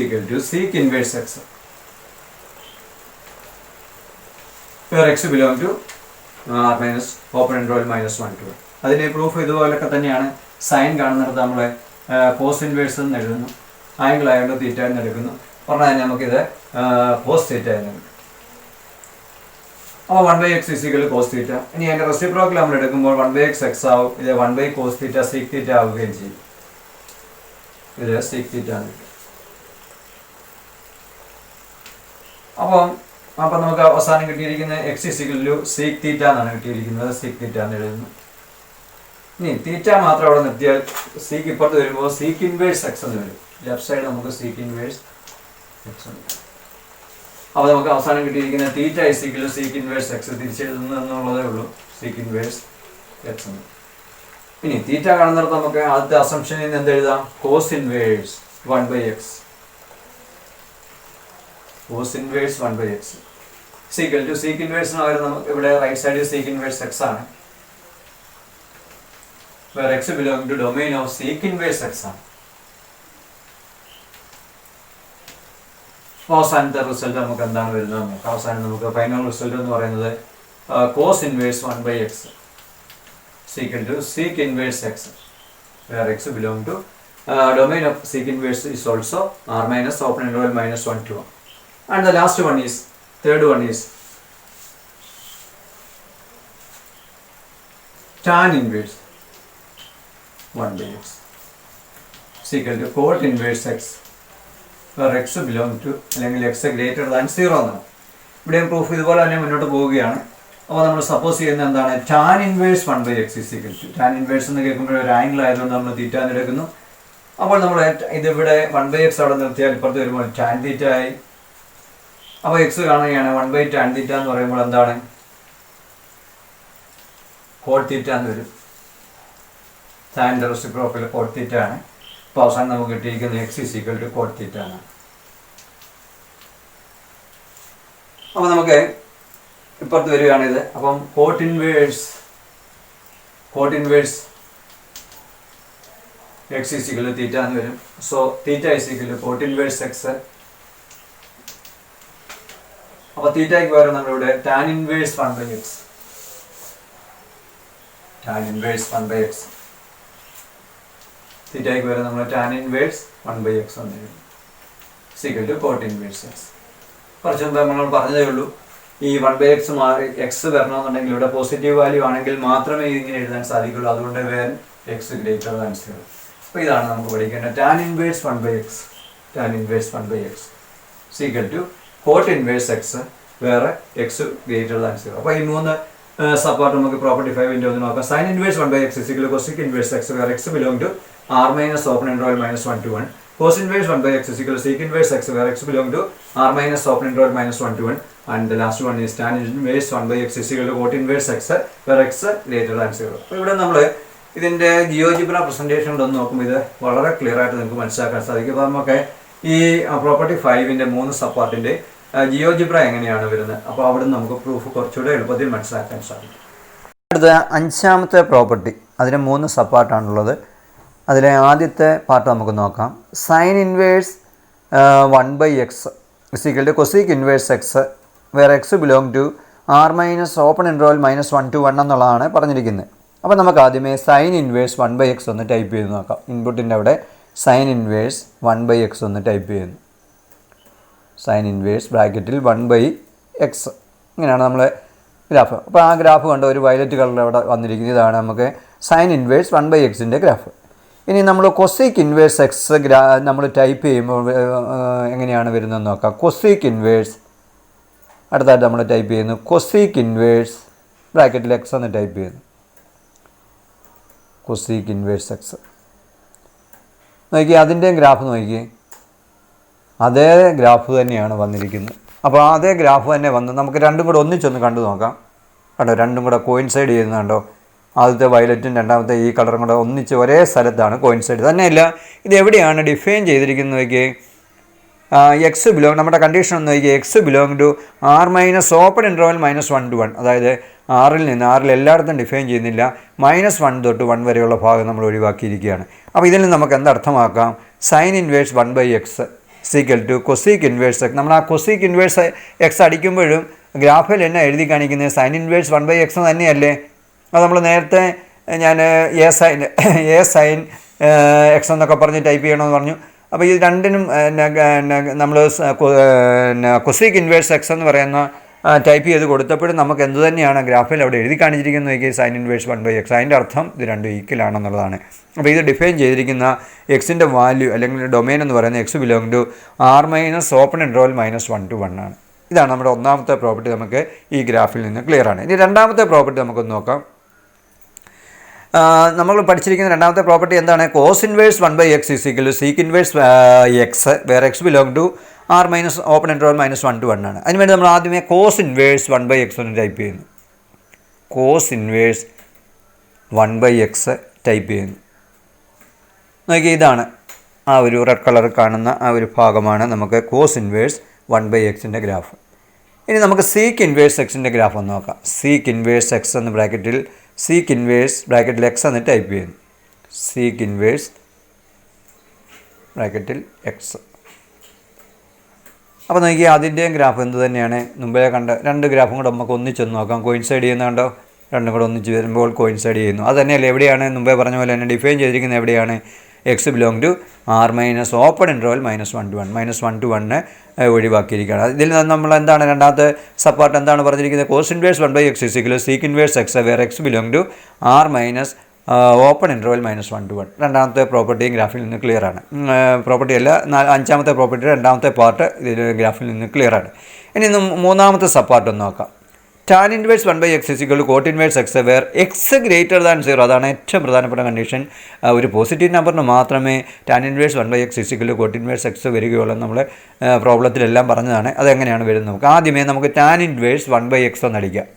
equal to sec inverse x where x belong to R minus open interval -1 to 1. അതിൻ്റെ പ്രൂഫ് ഇതുപോലൊക്കെ തന്നെയാണ്. സൈൻ കാണുന്നിടത്ത് നമ്മൾ കോസ് ഇൻവേഴ്സ് എന്ന് എഴുതുന്നു, ആംഗിൾ ആയതുകൊണ്ട് തീറ്റ എന്ന് എടുക്കുന്നു. പറഞ്ഞാൽ തന്നെ നമുക്കിത് കോസ് തീറ്റ എന്ന് കിട്ടും. അപ്പോൾ 1/x കോസ് തീറ്റ. ഇനി അതിൻ്റെ റെസിപ്രോക്കൽ നമ്മൾ എടുക്കുമ്പോൾ 1/x എക്സ് ആവും, ഇത് 1/cos തീറ്റ സീക്ക് തീറ്റ ആവുകയും ചെയ്യും. ഇത് സീക്ക് തീറ്റ എന്ന് കിട്ടും. അപ്പം നമുക്ക് അവസാനം കിട്ടിയിരിക്കുന്ന x സീക്ക് തീറ്റ എന്നാണ് കിട്ടിയിരിക്കുന്നത്. സീക്ക് തീറ്റ എന്ന് എഴുതുന്നു. ഇനി തീറ്റ മാത്രം അവിടെ നിർത്തിയാൽ സീക്ക് ഇപ്പുറത്ത് വരുമ്പോൾ സീക്ക് ഇൻവേഴ്സ് എക്സ് എന്ന് വരും. ലെഫ്റ്റ് സൈഡ് നമുക്ക് സീക്ക് ഇൻവേഴ്സ് എക്സ് എന്ന് വരും. അപ്പോൾ നമുക്ക് അവസാനം കിട്ടിയിരിക്കുന്ന തീറ്റ സീക്ക് ഇൻവേഴ്സ് എക്സ് തിരിച്ചെഴുതുന്നു എന്നുള്ളതേ ഉള്ളൂ. സീക്ക് ഇൻവേഴ്സ് എക്സ് എന്ന്. ഇനി തീറ്റ കാണുന്നിടത്ത് നമുക്ക് ആദ്യത്തെ അസംഷനിൽ നിന്ന് എന്ത് എഴുതാം? Cos inverse 1/x. Cos inverse 1/x equal to സീക്ക് ഇൻവേഴ്സിന് പകരം നമുക്ക് ഇവിടെ റൈറ്റ് സൈഡിൽ സീക്ക് ഇൻവേഴ്സ് എക്സ് ആണ്, where x belong to domain of sec inverse x ആണ്. അവസാനത്തെ റിസൾട്ട് നമുക്ക് എന്താണ് വരുന്നത് നമുക്ക് അവസാനം നമുക്ക് ഫൈനൽ റിസൾട്ട് എന്ന് പറയുന്നത് cos inverse 1/x equal to sec inverse x where x belong to domain of sec inverse is also r minus open interval -1 to 1. And the last one is, third one is tan inverse 1/x equal to cot inverse x where x belong to അല്ലെങ്കിൽ x greater than 0 എന്നാണ്. ഇവിടെയും പ്രൂഫ് ഇതുപോലെ തന്നെ മുന്നോട്ട് പോവുകയാണ്. അപ്പോൾ നമ്മൾ സപ്പോസ് ചെയ്യുന്നത് എന്താണ്? tan inverse 1/x equal to, tan inverse എന്ന് കേൾക്കുമ്പോൾ ഒരു ആംഗിൾ ആയതുകൊണ്ട് നമ്മൾ തീറ്റ എന്ന് എടുക്കുന്നു. അപ്പോൾ നമ്മൾ ഇതിവിടെ 1/x അവിടെ നിർത്തിയാൽ ഇപ്പുറത്ത് വരുമ്പോൾ tan തീറ്റ ആയി. അപ്പോൾ x കാണുകയാണ് 1/tan തീറ്റ എന്ന് പറയുമ്പോൾ എന്താണ്? cot തീറ്റ എന്ന് വരും. tan റെസിപ്രോക്കൽ cot തീറ്റ ആണ്. അപ്പോൾ അവസാനം നമുക്ക് കിട്ടിയിരിക്കുന്നത് x equal to cot theta ആണ്. അപ്പോൾ നമുക്ക് ഇപ്പുറത്ത് വരികയാണിത്. അപ്പം cot inverse x equal to theta എന്ന് വരും. So theta equal to cot inverse x. അപ്പോൾ തീറ്റയ്ക്ക് പകരം നമ്മളിവിടെ tan ഇൻവേഴ്സ് 1/x തീറ്റയ്ക്ക് വരെ നമ്മൾ tan ഇൻവേഴ്സ് 1/x എന്ന് എഴുതും equal to cot inverse x. കുറച്ച് മുമ്പ് നമ്മൾ പറഞ്ഞതേ ഉള്ളൂ, ഈ 1/x മാറി എക്സ് വരണമെന്നുണ്ടെങ്കിൽ ഇവിടെ പോസിറ്റീവ് വാല്യൂ ആണെങ്കിൽ മാത്രമേ ഇതിങ്ങനെ എഴുതാൻ സാധിക്കുള്ളൂ. അതുകൊണ്ട് വേൻ x ഗ്രേറ്റർ ദാൻ 0. അപ്പോൾ ഇതാണ് നമുക്ക് പഠിക്കേണ്ടത്. tan inverse 1/x equal to cot inverse x where x greater than 0. അപ്പോൾ ഈ മൂന്ന് സപ്പോർട്ട് നമുക്ക് പ്രോപ്പർട്ടി 5 ഒന്ന് നോക്കാം. Sign inverse 1/x equal to cosec inverse x where x belong to r minus open interval -1 to 1. cos inverse 1/x equal to sec inverse x where x belong to r minus open interval -1 to 1. And the last one is tan inverse 1/x equal to cot inverse x where x greater than 0. അപ്പോൾ ഇവിടെ നമ്മൾ ഇതിൻ്റെ ജിയോജിബ്ര പ്രസൻറ്റേഷൻ ഒന്ന് നോക്കുമ്പോൾ ഇത് വളരെ ക്ലിയർ ആയിട്ട് നിങ്ങൾക്ക് മനസ്സിലാക്കാൻ സാധിക്കും. അപ്പോൾ നമുക്ക് ഈ പ്രോപ്പർട്ടി 5-ന്റെ 3 സപ്പോർട്ടിൻ്റെ ജിയോജിബ്ര എങ്ങനെയാണ് വരുന്നത്, അപ്പോൾ അവിടെ നമുക്ക് പ്രൂഫ് കുറച്ചുകൂടെ എളുപ്പത്തിൽ മനസ്സിലാക്കാൻ സാധിക്കും. അടുത്ത 5ാമത്തെ പ്രോപ്പർട്ടി, അതിന് 3 സപ്പോർട്ടാണുള്ളത്. അതിലെ ആദ്യത്തെ പാർട്ട് നമുക്ക് നോക്കാം. Sign inverse 1/x equal to cosec inverse x where x belong to R minus open interval -1 to 1 എന്നുള്ളതാണ് പറഞ്ഞിരിക്കുന്നത്. അപ്പോൾ നമുക്ക് ആദ്യമേ സൈൻ ഇൻവേഴ്സ് 1/x ഒന്ന് ടൈപ്പ് ചെയ്ത് നോക്കാം. ഇൻപുട്ടിൻ്റെ അവിടെ സൈൻ ഇൻവേഴ്സ് 1/x ഒന്ന് ടൈപ്പ് ചെയ്യുന്നു. സൈൻ ഇൻവേഴ്സ് ബ്രാക്കറ്റിൽ 1/x ഇങ്ങനെയാണ് നമ്മൾ ഗ്രാഫ്. അപ്പോൾ ആ ഗ്രാഫ് കണ്ട ഒരു വയലറ്റ് കളർ അവിടെ വന്നിരിക്കുന്നത്, ഇതാണ് നമുക്ക് സൈൻ ഇൻവേഴ്സ് 1/xൻ്റെ ഗ്രാഫ്. ഇനി നമ്മൾ കൊസീക് ഇൻവേഴ്സ് എക്സ് നമ്മൾ ടൈപ്പ് ചെയ്യുമ്പോൾ എങ്ങനെയാണ് വരുന്നതെന്ന് നോക്കാം. കൊസീക് ഇൻവേഴ്സ് അടുത്തായിട്ട് നമ്മൾ ടൈപ്പ് ചെയ്യുന്നു കൊസീക് ഇൻവേഴ്സ് ബ്രാക്കറ്റിൽ എക്സ് എന്ന് ടൈപ്പ് ചെയ്യുന്നു. കൊസീക് ഇൻവേഴ്സ് എക്സ് നോക്കി, അതിൻ്റെ ഗ്രാഫ് നോക്കി, അതേ ഗ്രാഫ് തന്നെയാണ് വന്നിരിക്കുന്നത്. അപ്പോൾ അതേ ഗ്രാഫ് തന്നെ വന്ന് നമുക്ക് രണ്ടും കൂടെ ഒന്നിച്ചൊന്ന് കണ്ടു നോക്കാം. കണ്ടോ, രണ്ടും കൂടെ കോയിൻസൈഡ് ചെയ്യുന്നുണ്ടോ? ആദ്യത്തെ വയലറ്റും രണ്ടാമത്തെ ഈ കളറും കൂടെ ഒന്നിച്ച് ഒരേ സ്ഥലത്താണ് കോയിൻസൈഡ്. തന്നെയല്ല, ഇത് എവിടെയാണ് ഡിഫൈൻ ചെയ്തിരിക്കുന്നത് നോക്കിയേ. എക്സ് ബിലോങ്, നമ്മുടെ കണ്ടീഷൻ ഒന്ന് നോക്കിയേ, x belong to R minus open interval -1 to 1. അതായത് ആറിൽ എല്ലായിടത്തും ഡിഫൈൻ ചെയ്യുന്നില്ല, -1 തൊട്ട് 1 വരെയുള്ള ഭാഗം നമ്മൾ ഒഴിവാക്കിയിരിക്കുകയാണ്. അപ്പോൾ ഇതിൽ നിന്ന് നമുക്ക് എന്തർത്ഥമാക്കാം? Sine inverse 1/x is equal to cosec inverse x. നമ്മൾ ആ കൊസീക്ക് ഇൻവേഴ്സ് എക്സ് അടിക്കുമ്പോഴും ഗ്രാഫിൽ എന്നെ എഴുതി കാണിക്കുന്നത് സൈൻ ഇൻവേഴ്സ് 1/x തന്നെയല്ലേ? അത് നമ്മൾ നേരത്തെ ഞാൻ എ സൈൻ എക്സ് എന്നൊക്കെ പറഞ്ഞ് ടൈപ്പ് ചെയ്യണമെന്ന് പറഞ്ഞു. അപ്പോൾ ഈ രണ്ടിനും നമ്മൾ കൊസീക്ക് ഇൻവേഴ്സ് എക്സ് എന്ന് പറയുന്ന ടൈപ്പ് ചെയ്ത് കൊടുത്തപ്പോഴും നമുക്ക് എന്ത് തന്നെയാണ് ഗ്രാഫിൽ അവിടെ എഴുതി കാണിച്ചിരിക്കുന്നത് നോക്കി, സൈൻ ഇൻവേഴ്സ് 1/x. അതിൻ്റെ അർത്ഥം ഇത് രണ്ടും ഈക്വൽ ആണെന്നുള്ളതാണ്. അപ്പോൾ ഇത് ഡിഫൈൻ ചെയ്തിരിക്കുന്ന എക്സിൻ്റെ വാല്യൂ അല്ലെങ്കിൽ ഡൊമൈൻ എന്ന് പറയുന്നത് x belong to R - open interval -1 to 1 ആണ്. ഇതാണ് നമ്മുടെ ഒന്നാമത്തെ പ്രോപ്പർട്ടി. നമുക്ക് ഈ ഗ്രാഫിൽ നിന്ന് ക്ലിയർ ആണ്. ഇനി രണ്ടാമത്തെ പ്രോപ്പർട്ടി നമുക്കൊന്ന് നോക്കാം. നമ്മൾ പഠിച്ചിരിക്കുന്ന രണ്ടാമത്തെ പ്രോപ്പർട്ടി എന്താണ്? Cos inverse 1/x equal to sec inverse x where x belong to R - open interval -1 to 1 ആണ്. അതിനുവേണ്ടി നമ്മൾ ആദ്യമേ കോസ് ഇൻവേഴ്സ് 1/x ഒന്ന് ടൈപ്പ് ചെയ്യുന്നു. കോസ് ഇൻവേഴ്സ് 1/x ടൈപ്പ് ചെയ്യുന്നു. നോക്കി, ഇതാണ് ആ ഒരു റെഡ് കളർ കാണുന്ന ആ ഒരു ഭാഗമാണ് നമുക്ക് കോസ് ഇൻവേഴ്സ് 1/xൻ്റെ ഗ്രാഫ്. ഇനി നമുക്ക് സീക്ക് ഇൻവേഴ്സ് എക്സിൻ്റെ ഗ്രാഫ് ഒന്ന് നോക്കാം. സീക്ക് ഇൻവേഴ്സ് എക്സ് എന്ന് ബ്രാക്കറ്റിൽ സീക്ക് ഇൻവേഴ്സ് ബ്രാക്കറ്റിൽ എക്സ് എന്ന് ടൈപ്പ് ചെയ്യുന്നു. സീക്ക് ഇൻവേഴ്സ് ബ്രാക്കറ്റിൽ എക്സ്. അപ്പോൾ നോക്കി, അതിൻ്റെയും ഗ്രാഫ് എന്ത് തന്നെയാണ്? മുമ്പേ കണ്ട രണ്ട് ഗ്രാഫും കൂടെ നമുക്ക് ഒന്നിച്ചൊന്ന് നോക്കാം. കോയിൻസൈഡ് ചെയ്യുന്ന കണ്ടോ? രണ്ടും കൂടെ ഒന്നിച്ച് വരുമ്പോൾ കോയിൻസൈഡ് ചെയ്യുന്നു. അത് തന്നെയല്ലേ എവിടെയാണ് മുമ്പേ പറഞ്ഞ പോലെ തന്നെ ഡിഫൈൻ ചെയ്തിരിക്കുന്നത് എവിടെയാണ്? X belong to R - open interval -1 to 1. -1 to 1 ഒഴിവാക്കിയിരിക്കുകയാണ്. ഇതിൽ നിന്ന് നമ്മൾ എന്താണ് രണ്ടാമത്തെ സപ്പാർട്ട് എന്താണ് പറഞ്ഞിരിക്കുന്നത്? Cos inverse 1/x equal to sec inverse x where x belong to R - open interval -1 to 1. രണ്ടാമത്തെ പ്രോപ്പർട്ടിയും ഗ്രാഫിൽ നിന്ന് ക്ലിയർ ആണ്. പ്രോപ്പർട്ടി അല്ല, അഞ്ചാമത്തെ പ്രോപ്പർട്ടി രണ്ടാമത്തെ പാർട്ട് ഇതിൽ ഗ്രാഫിൽ നിന്ന് ക്ലിയർ ആണ്. ഇനി മൂന്നാമത്തെ സപ്പാർട്ട് ഒന്ന് നോക്കാം. Tan inverse 1/x equal to cot inverse x where x greater than 0. അതാണ് ഏറ്റവും പ്രധാനപ്പെട്ട കണ്ടീഷൻ. ഒരു പോസിറ്റീവ് നമ്പറിന് മാത്രമേ tan inverse 1/x equal to cot inverse x വരികയുള്ളൂ. നമ്മൾ പ്രോബ്ലത്തിലെല്ലാം പറഞ്ഞതാണ്. അതെങ്ങനെയാണ് വരുന്നത് നമുക്ക് ആദ്യമേ നമുക്ക് ടാൻ ഇൻവേഴ്സ് 1/x എന്നടിക്കാം.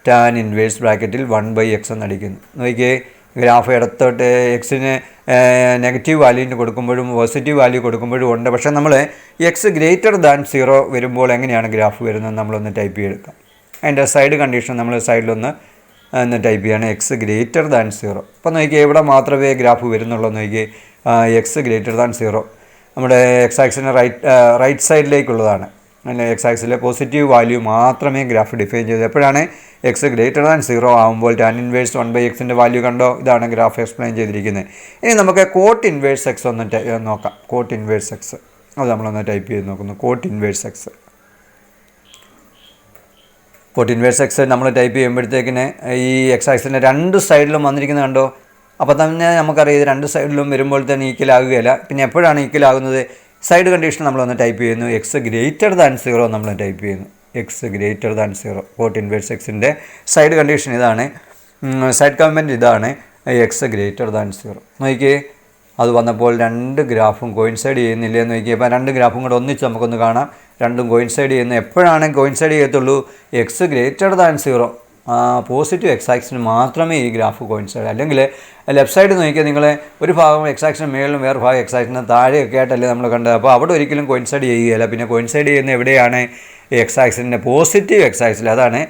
ടാൻ ഇൻവേഴ്സ് ബ്രാക്കറ്റിൽ 1/x എന്നടിക്കുന്നു. നോക്കിയേ, ഗ്രാഫ് ഇടത്തോട്ട് എക്സിന് നെഗറ്റീവ് വാല്യൂവിന് കൊടുക്കുമ്പോഴും പോസിറ്റീവ് വാല്യൂ കൊടുക്കുമ്പോഴും ഉണ്ട്. പക്ഷേ നമ്മൾ എക്സ് ഗ്രേറ്റർ ദാൻ 0 വരുമ്പോൾ എങ്ങനെയാണ് ഗ്രാഫ് വരുന്നത് നമ്മളൊന്ന് ടൈപ്പ് ചെയ്തെടുക്കാം. അതിൻ്റെ സൈഡ് കണ്ടീഷൻ നമ്മൾ സൈഡിലൊന്ന് ടൈപ്പ് ചെയ്യാണ്. X greater than 0. അപ്പോൾ നോക്കിയാൽ ഇവിടെ മാത്രമേ ഗ്രാഫ് വരുന്നുള്ളൂ. നോക്കിയേ, എക്സ് ഗ്രേറ്റർ ദാൻ 0 നമ്മുടെ എക്സ് ആക്സിന് റൈറ്റ് സൈഡിലേക്കുള്ളതാണ്. അല്ലെ, എക്സ് ആക്സിലെ പോസിറ്റീവ് വാല്യൂ മാത്രമേ ഗ്രാഫ് ഡിഫൈൻ ചെയ്തത്. എപ്പോഴാണ് എക്സ് ഗ്രേറ്റർ ദാൻ 0 ആകുമ്പോൾ ടാൻ ഇൻവേഴ്സ് 1/xൻ്റെ വാല്യൂ കണ്ടോ? ഇതാണ് ഗ്രാഫ് എക്സ്പ്ലെയിൻ ചെയ്തിരിക്കുന്നത്. ഇനി നമുക്ക് കോട്ട് ഇൻവേഴ്സ് എക്സ് ഒന്ന് നോക്കാം. കോട്ട് ഇൻവേഴ്സ് എക്സ് അത് നമ്മളൊന്ന് ടൈപ്പ് ചെയ്ത് നോക്കുന്നു. Coat inverse x. Cot inverse x നമ്മൾ ടൈപ്പ് ചെയ്യുമ്പോഴത്തേക്കിന് ഈ എക്സ് ആക്സിൻ്റെ രണ്ട് സൈഡിലും വന്നിരിക്കുന്നത് കണ്ടോ? അപ്പോൾ തന്നെ നമുക്കറിയാം ഇത് രണ്ട് സൈഡിലും വരുമ്പോൾ തന്നെ ഈക്വൽ ആകുകയില്ല. പിന്നെ എപ്പോഴാണ് ഈക്വൽ ആകുന്നത്? സൈഡ് കണ്ടീഷൻ നമ്മളൊന്ന് ടൈപ്പ് ചെയ്യുന്നു. എക്സ് ഗ്രേറ്റർ ദാൻ 0 നമ്മൾ ടൈപ്പ് ചെയ്യുന്നു. X greater than 0 coat inverse എക്സിൻ്റെ സൈഡ് കണ്ടീഷൻ ഇതാണ്. സൈഡ് കമൻറ്റ് ഇതാണ്, എക്സ് ഗ്രേറ്റർ ദാൻ 0. നോക്കിയേ, അത് വന്നപ്പോൾ രണ്ട് ഗ്രാഫും കോയിൻസൈഡ് ചെയ്യുന്നില്ലേ എന്ന് നോക്കിയപ്പോൾ രണ്ട് ഗ്രാഫും കൂടെ ഒന്നിച്ച് നമുക്കൊന്ന് കാണാം. രണ്ടും കോയിൻസൈഡ് ചെയ്യുന്നു. എപ്പോഴാണ് കോയിൻസൈഡ് ചെയ്യത്തുള്ളൂ? X greater than 0 positive x ആക്സിന് മാത്രമേ ഈ ഗ്രാഫ് കോയിൻസൈഡ്. അല്ലെങ്കിൽ ലെഫ്റ്റ് സൈഡ് നോക്കിയാൽ നിങ്ങൾ ഒരു ഭാഗം എക്സ് ആക്സിന് മേളിലും വേറെ ഭാഗം എക്സ് ആക്സിന് താഴെയൊക്കെ ആയിട്ടല്ലേ നമ്മൾ കണ്ടത്. അപ്പോൾ അവിടെ ഒരിക്കലും കോയിൻസൈഡ് ചെയ്യുകയില്ല. പിന്നെ കോയിൻസൈഡ് ചെയ്യുന്ന എവിടെയാണ്? എക്സ് ആക്സിൻ്റെ പോസിറ്റീവ് എക്സ് ആക്സിൽ. അതാണ്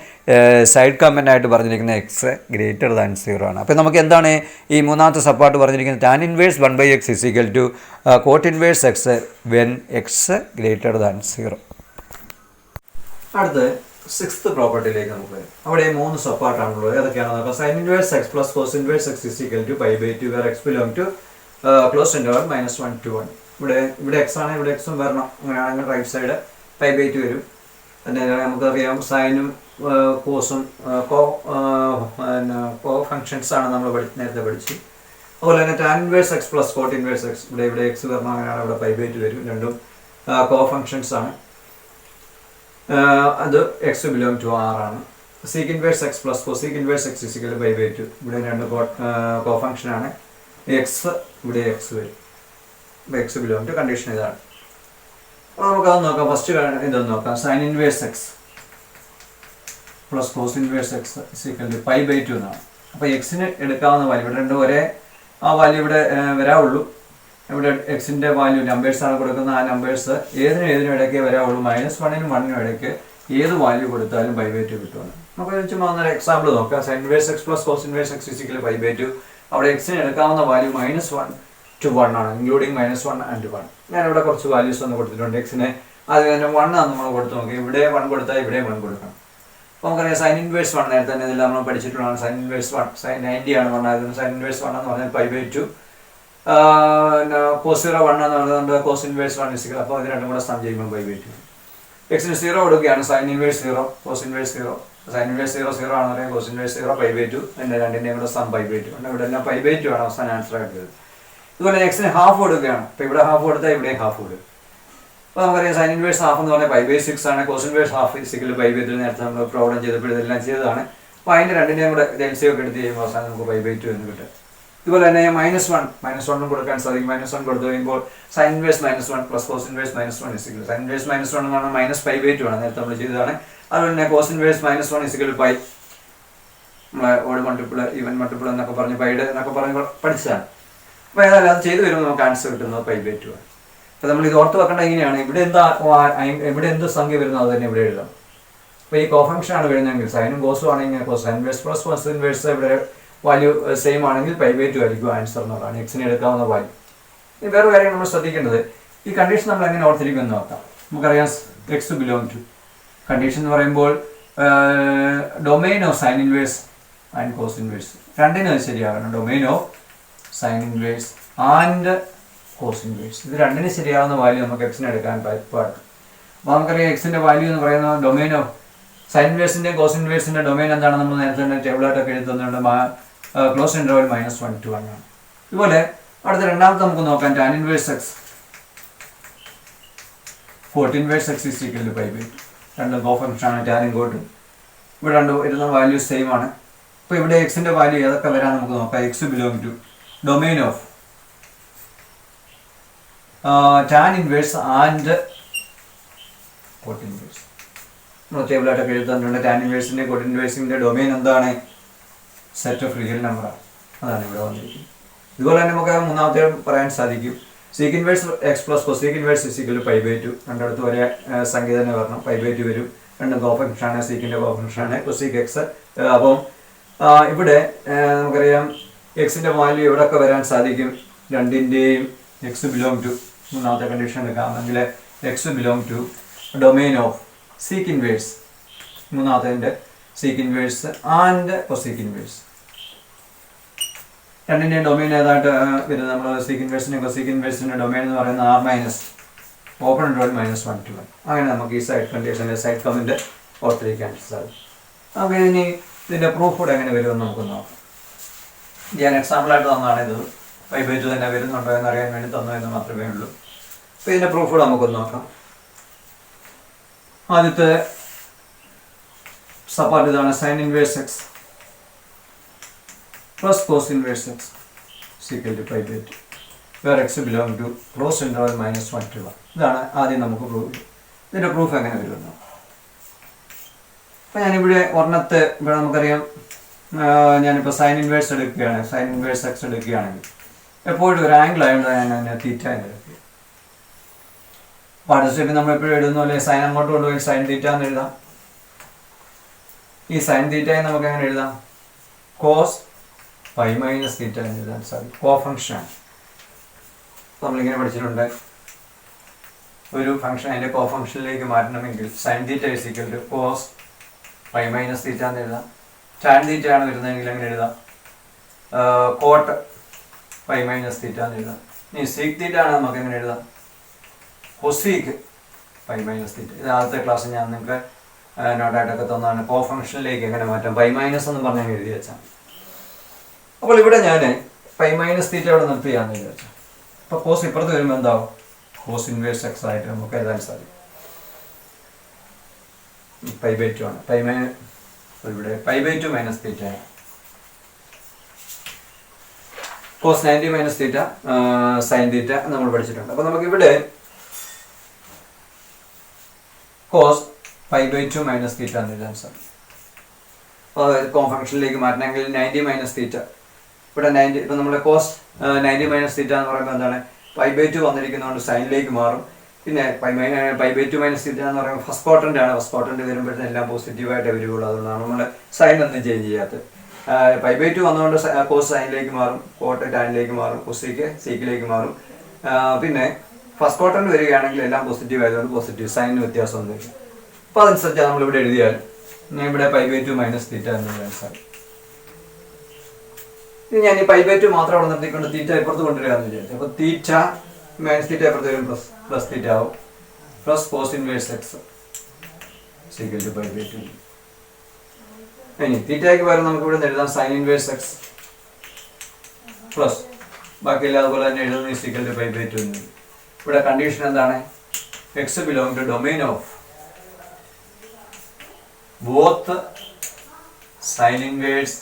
സൈഡ് കമൻ്റ് ആയിട്ട് പറഞ്ഞിരിക്കുന്നത് എക്സ് ഗ്രേറ്റർ ദാൻ 0 ആണ്. അപ്പോൾ നമുക്ക് എന്താണ് ഈ മൂന്നാമത്തെ സപ്പാർട്ട് പറഞ്ഞിരിക്കുന്നത്? Tan inverse 1/x equal to cot inverse x when x greater than 0. അടുത്ത് സിക്സ്ത് പ്രോപ്പർട്ടിയിലേക്ക് നമുക്ക് വരും. അവിടെ 3 സപ്പാർട്ടാണുള്ളത്. ഏതൊക്കെയാണെന്ന് നോക്കാം. Sign inverse x plus cos inverse x equal to π/2 where x belong to close interval -1 to 1. ഇവിടെ എക്സ് ആണ്, ഇവിടെ എക്സും വരണം. അങ്ങനെയാണെങ്കിൽ റൈറ്റ് സൈഡ് π/2 വരും. പിന്നെ നമുക്കറിയാം സൈനും കോസും കോ ഫങ്ഷൻസ് ആണ് നമ്മൾ നേരത്തെ പഠിച്ച്. അതുപോലെ തന്നെ tan inverse x plus cot inverse X ഇവിടെ എക്സ് വരണം. അങ്ങനെയാണ് ഇവിടെ π/2 വരും. രണ്ടും കോ ഫങ്ഷൻസ് ആണ്. അത് എക്സ് ബിലോങ് ടു R ആണ്. Sec inverse x plus cosec inverse x equal to π/2 ഇവിടെ രണ്ട് കോ ഫങ്ഷനാണ്. എക്സ് ഇവിടെ എക്സ് വരും. എക്സ് ബിലോങ് ടു കണ്ടീഷൻ ഇതാണ്. അപ്പോൾ നമുക്കത് നോക്കാം. ഫസ്റ്റ് ഇതൊന്ന് നോക്കാം. Sign inverse x plus cos inverse x equal to π/2 എന്നാണ്. അപ്പോൾ എക്സിന് എടുക്കാവുന്ന വാല്യൂ ഇവിടെ രണ്ടും ഒരേ ആ വാല്യൂ ഇവിടെ വരാവുള്ളൂ. ഇവിടെ എക്സിൻ്റെ വാല്യൂ നമ്പേഴ്സാണ് കൊടുക്കുന്നത്. ആ നമ്പേഴ്സ് ഏതിനും ഇടയ്ക്ക് വരാവുള്ളൂ. -1നും 1നും ഇടയ്ക്ക് ഏത് വാല്യൂ കൊടുത്താലും പൈ ബൈ ടു കിട്ടുമെന്ന്. നമുക്ക് ചുമ്മാ ഒന്നൊരു എക്സാമ്പിൾ നോക്കാം. Sign inverse x plus cos inverse x is equal pi by two. അവിടെ എക്സിന് എടുക്കാവുന്ന വാല്യൂ -1 to 1 ആണ്, ഇൻക്ലൂഡിങ് -1 and 1. ഞാനിവിടെ കുറച്ച് വാല്യൂസ് ഒന്ന് കൊടുത്തിട്ടുണ്ട്. എക്സിനെ അത് തന്നെ 1 ആണ് നമ്മൾ കൊടുത്ത് നോക്കി. ഇവിടെ 1 കൊടുത്താൽ ഇവിടെ 1 കൊടുക്കണം. അപ്പോൾ നമുക്കറിയാം സൈൻ ഇൻവേഴ്സ് 1 നേരത്തെ തന്നെ ഇതെല്ലാം നമ്മൾ പഠിച്ചിട്ടുള്ളതാണ്. സൈൻ ഇൻവേഴ്സ് 1 സൈൻ 90 ആണ് 1 ആയതുകൊണ്ട് സൈൻ ഇൻവേഴ്സ് 1 എന്ന് പറഞ്ഞാൽ പൈ ബൈ ടു. കോസ് 0 1 എന്ന് പറയുന്നത് കോസ് ഇൻവേഴ്സ് 1 ഇസിക്കൽ. അപ്പോൾ ഇത് രണ്ടും കൂടെ സം ചെയ്യുമ്പോൾ പൈ ബൈ ടു. എക്സിന് 0 കൊടുക്കുകയാണ്, sine inverse 0 cos inverse 0. Sine inverse 0 0 ആണെന്ന് പറയാം, cos inverse 0 pi by two. എൻ്റെ രണ്ടിൻ്റെയും കൂടെ സം പൈ ബൈ ടു. ഇവിടെ എല്ലാം പൈ ബൈ ടു ആണ് അവസാനം ആൻസർ ആയിട്ട്. ഇതുപോലെ എക്സിന് ഹാഫ് കൊടുക്കുകയാണ്. ഇപ്പോൾ ഇവിടെ ഹാഫ് കൊടുത്താൽ ഇവിടെ ഹാഫ് കൊടുക്കും. അപ്പോൾ നമുക്കറിയാം സൈൻ ഇൻവേഴ്സ് ഹാഫ് എന്ന് പറഞ്ഞാൽ പൈ ബൈ 6 ആണ്, cos inverse half is equal pi by 3. നേരത്തെ നമ്മൾ പ്രോബ്ലം ചെയ്തപ്പോൾ ഇതെല്ലാം ചെയ്തതാണ്. അപ്പോൾ അതിൻ്റെ രണ്ടിൻ്റെയും കൂടെ എൽസിയം ഒക്കെ എടുത്ത് ചെയ്യുമ്പോൾ അവസാനം നമുക്ക് പൈ ബൈ ടു എന്ന് കിട്ടും. ഇതുപോലെ തന്നെ -1 കൊടുക്കാൻ സാധിക്കും. -1 കൊടുത്തു കഴിയുമ്പോൾ sine inverse -1 plus cos inverse -1 is equal. Sine inverse -1 എന്ന് പറഞ്ഞാൽ മൈനസ് പൈ ബൈ ടു ആണ്, നേരത്തെ നമ്മൾ ചെയ്തതാണ്. അതുപോലെ തന്നെ കോസ് ഇൻവേഴ്സ് -1 ഇസിക്കൽ പൈ. നമ്മളെ ഓഡ് മൾട്ടിപ്പിൾ ഈവൻ മൾട്ടിപ്പിൾ എന്നൊക്കെ പറഞ്ഞ് പൈഡ് എന്നൊക്കെ പറഞ്ഞ് പഠിച്ചതാണ്. അപ്പോൾ ഏതായാലും അത് ചെയ്ത് വരുമ്പോൾ നമുക്ക് ആൻസർ കിട്ടുന്നത് പൈ ബൈ ടു ആണ്. അപ്പോൾ നമ്മൾ ഇത് ഓർത്ത് വെക്കേണ്ട ഇങ്ങനെയാണ്. ഇവിടെ എന്ത് സംഖ്യ വരുന്നത് അത് തന്നെ ഇവിടെ എഴുതാം. അപ്പോൾ ഈ കോഫങ്ഷൻ ആണ് വരുന്നതെങ്കിൽ സൈനും കോസും ആണെങ്കിൽ cos sine inverse plus cos inverse ഇവിടെ വാല്യൂ സെയിം ആണെങ്കിൽ പൈ ബൈ ടു ആയിരിക്കും ആൻസർ എന്നുള്ളതാണ് എക്സിന് എടുക്കാവുന്ന വാല്യൂ. ഇനി വേറെ കാര്യം നമ്മൾ ശ്രദ്ധിക്കേണ്ടത്, ഈ കണ്ടീഷൻ നമ്മൾ എങ്ങനെ ഓർത്തിരിക്കുമെന്ന് നോക്കാം. നമുക്കറിയാം എക്സ് ബിലോങ് ടു കണ്ടീഷൻ എന്ന് പറയുമ്പോൾ domain of sin inverse and cos inverse രണ്ടിനും അത് ശരിയാകണം. Domain of sin inverse and cos inverse ഇത് രണ്ടിനും ശരിയാവുന്ന വാല്യൂ നമുക്ക് എക്സിന് എടുക്കാൻ പാടും. അപ്പോൾ നമുക്കറിയാം എക്സിൻ്റെ വാല്യൂ എന്ന് പറയുന്നത് ഡൊമെയിൻ ഓഫ് സൈൻ ഇൻവേഴ്സിൻ്റെയും കോസ് ഇൻവേഴ്സിൻ്റെ ഡൊമെയിൻ എന്താണ് നമ്മൾ നേരത്തെ തന്നെ ടേബിളായിട്ടൊക്കെ എഴുതുന്നുണ്ട്. ക്ലോസ് ഇൻ്റർവൽ -1 to 1 ആണ്. ഇതുപോലെ അടുത്ത രണ്ടാമത്തെ നമുക്ക് നോക്കാം. Tan inverse x cot inverse x is equal to pi by two. രണ്ടും കോഫങ്ഷൻ ആണ്, ടാനും കോട്ടും. ഇവിടെ രണ്ടും ഇരുന്ന വാല്യൂ സെയിം ആണ്. അപ്പോൾ ഇവിടെ എക്സിൻ്റെ വാല്യൂ ഏതൊക്കെ വരാൻ നമുക്ക് നോക്കാം. X belong to domain of tan inverse and cot inverse. നമ്മൾ ടേബിളായിട്ടൊക്കെ എഴുതുന്നുണ്ട്. ടാൻ ഇൻവേഴ്സിൻ്റെ കോട്ട് ഇൻവേഴ്സിൻ്റെ ഡൊമെയിൻ എന്താണ്? സെറ്റ് ഓഫ് റിയൽ നമ്പറാണ്. അതാണ് ഇവിടെ വന്നിരിക്കുന്നത്. ഇതുപോലെ തന്നെ നമുക്ക് മൂന്നാമത്തെ പറയാൻ സാധിക്കും. Sec inverse x plus cosec inverse is equal pi by two. രണ്ടിടത്ത് ഒരേ സംഖ്യ തന്നെ വരണം, പൈ ബൈ ടു വരും. രണ്ടും കോഫങ്ഷനാണ്, സീക്കിൻ്റെ കോഫങ്ഷനാണ് കൊസീക്ക് എക്സ്. അപ്പം ഇവിടെ നമുക്കറിയാം എക്സിൻ്റെ വാല്യൂ എവിടെയൊക്കെ വരാൻ സാധിക്കും? രണ്ടിൻ്റെയും എക്സ് ബിലോങ് ടു മൂന്നാമത്തെ കണ്ടീഷൻ എടുക്കാമെങ്കിൽ x belong to domain of sec inverse മൂന്നാമത്തെ sec inverse and cosec inverse. രണ്ടിൻ്റെയും ഡൊമെയിൻ ഏതായിട്ട് വരുന്നത്? നമ്മൾ സീക്ക് ഇൻവേഴ്സിൻ്റെയും കൊസീക്ക് ഇൻവേഴ്സിൻ്റെ ഡൊമെയിൻ എന്ന് പറയുന്നത് R minus open interval -1 to 1. അങ്ങനെ നമുക്ക് ഈ സൈഡ് കണ്ടീഷൻ്റെ സൈഡ് കമൻറ്റ് ഓർത്തിരിക്കാൻ സാധിക്കും. നമുക്ക് ഇനി ഇതിൻ്റെ പ്രൂഫ് കൂടെ എങ്ങനെ വരുമെന്ന് നമുക്ക് നോക്കാം. ഞാൻ എക്സാമ്പിളായിട്ട് തന്നാണ് ഇത്. പൈ ബൈ ടു തന്നെ വരുന്നുണ്ടോ എന്നറിയാൻ വേണ്ടി തന്നു എന്ന് മാത്രമേ ഉള്ളൂ. അപ്പോൾ ഇതിൻ്റെ പ്രൂഫ് കൂടെ നമുക്കൊന്ന് നോക്കാം. ആദ്യത്തെ സപ്പാർട്ട് ഇതാണ്. Sine inverse x plus cos inverse x equal to pi by two where x belong to close interval -1 to 1. ഇതാണ് ആദ്യം നമുക്ക് പ്രൂഫ്. ഇതിൻ്റെ പ്രൂഫ് എങ്ങനെ വരുമെന്ന്. അപ്പോൾ ഞാനിവിടെ ഒരെണ്ണത്തെ ഇവിടെ നമുക്കറിയാം ഞാനിപ്പോൾ സൈൻ ഇൻവേഴ്സ് എടുക്കുകയാണ്. സൈൻ ഇൻവേഴ്സ് എക്സ് എടുക്കുകയാണെങ്കിൽ എപ്പോഴും ഒരു ആംഗിൾ ആയതുകൊണ്ട് ഞാൻ അതിനെ തീറ്റ എന്ന് എടുക്കുക. പാഠശേഷം നമ്മളെപ്പോഴും എഴുതുന്ന പോലെ സൈൻ അങ്ങോട്ട് കൊണ്ടുപോയി സൈൻ തീറ്റ എന്ന് എഴുതാം. ഈ സൈൻ തീറ്റയെ നമുക്ക് എങ്ങനെ എഴുതാം? കോസ് പൈ മൈനസ് തീറ്റ എന്ന് എഴുതാൻ സാധിക്കും. കോഫങ്ഷൻ നമ്മളിങ്ങനെ പഠിച്ചിട്ടുണ്ട്. ഒരു ഫംഗ്ഷൻ അതിൻ്റെ കോഫങ്ഷനിലേക്ക് മാറ്റണമെങ്കിൽ sine theta is equal to cos pi minus theta എന്ന് എഴുതാം. ടാൻ തീറ്റ ആണ് വരുന്നതെങ്കിൽ എങ്ങനെ എഴുതാം? കോട്ട് പൈ മൈനസ് തീറ്റ എന്ന് എഴുതാം. ഇനി സീക്ക് തീറ്റ ആണ് നമുക്ക് എങ്ങനെ എഴുതാം? കൊസീക്ക് പൈ മൈനസ് തീറ്റ. ഇത് ആദ്യത്തെ ക്ലാസ് ഞാൻ നിങ്ങൾക്ക് നോട്ടായിട്ടൊക്കെ തന്നാണ്. കോഫങ്ഷനിലേക്ക് എങ്ങനെ മാറ്റാം? പൈ മൈനസ് എന്ന് പറഞ്ഞാൽ എഴുതി വെച്ചാൽ. അപ്പോൾ ഇവിടെ ഞാൻ പൈ മൈനസ് തീറ്റ ഇവിടെ നിർത്തിയാന്ന് വിചാരിച്ചു. അപ്പോൾ കോസ് ഇപ്പുറത്ത് വരുമ്പോൾ എന്താവും? കോസ് ഇൻവേഴ്സ് എക്സ് ആയിട്ട് നമുക്ക് എഴുതാൻ സാധിക്കും. പൈ ബൈ ടു ആണ്. ഇവിടെ pi by two minus theta ആണ്. Cos 90 minus theta sin theta നമ്മൾ പഠിച്ചിട്ടുണ്ട്. അപ്പോൾ നമുക്കിവിടെ cos pi by two minus theta എന്ന് എഴുതാൻ സാധിക്കും. അപ്പോൾ കോഫങ്ഷനിലേക്ക് മാറ്റണമെങ്കിൽ 90 മൈനസ് തീറ്റ. ഇവിടെ 90 ഇപ്പം നമ്മുടെ കോസ് 90 മൈനസ് തീറ്റ എന്ന് പറയുമ്പോൾ എന്താണ്? പൈ ബൈ ടു വന്നിരിക്കുന്നതുകൊണ്ട് സൈനിലേക്ക് മാറും. പിന്നെ π/2 മൈനസ് തീറ്റ എന്ന് പറയുമ്പോൾ ഫസ്റ്റ് ക്വാഡ്രന്റ് ആണ്. ഫസ്റ്റ് ക്വാഡ്രന്റ് വരുമ്പോഴത്തേക്കും എല്ലാം പോസിറ്റീവായിട്ട് വരുള്ളൂ. അതുകൊണ്ടാണ് നമ്മൾ സൈൻ ഒന്നും ചേഞ്ച് ചെയ്യാത്തത്. π/2 വന്നുകൊണ്ട് കോസ് സൈനിലേക്ക് മാറും, കോട്ട് ടാനിലേക്ക് മാറും, കൊസീക്ക് സീക്കിലേക്ക് മാറും. പിന്നെ ഫസ്റ്റ് ക്വാഡ്രന്റ് വരികയാണെങ്കിൽ എല്ലാം പോസിറ്റീവ് ആയതുകൊണ്ട് പോസിറ്റീവ്, സൈനിന് വ്യത്യാസമൊന്നും വരും. അപ്പോൾ അതനുസരിച്ച് നമ്മളിവിടെ എഴുതിയാൽ ഇവിടെ π/2 മൈനസ് തീറ്റ എന്നുള്ള ആൻസർ. ഇനി ഞാൻ ഈ π/2 മാത്രം അവിടെ നിർത്തിക്കൊണ്ട് തീറ്റ ഇപ്പുറത്ത് കൊണ്ടുവരികയെന്ന് വിചാരിച്ചു. അപ്പോൾ തീറ്റ മൈനസ് തീറ്റ ഇപ്പുറത്ത് വരും, പ്ലസ് തീറ്റ ആവും, plus cos inverse x is equal to π/2. ഇനി തീറ്റയ്ക്ക് പകരം നമുക്ക് ഇവിടെ എഴുതാം സൈൻ ഇൻവേഴ്സ് എക്സ് പ്ലസ് ബാക്കിയെല്ലാം അതുപോലെ തന്നെ എഴുതുന്നത് സീക്വൽ ടു π/2 എന്ന്. ഇവിടെ കണ്ടീഷൻ എന്താണ്? X belong to domain of both sin inverse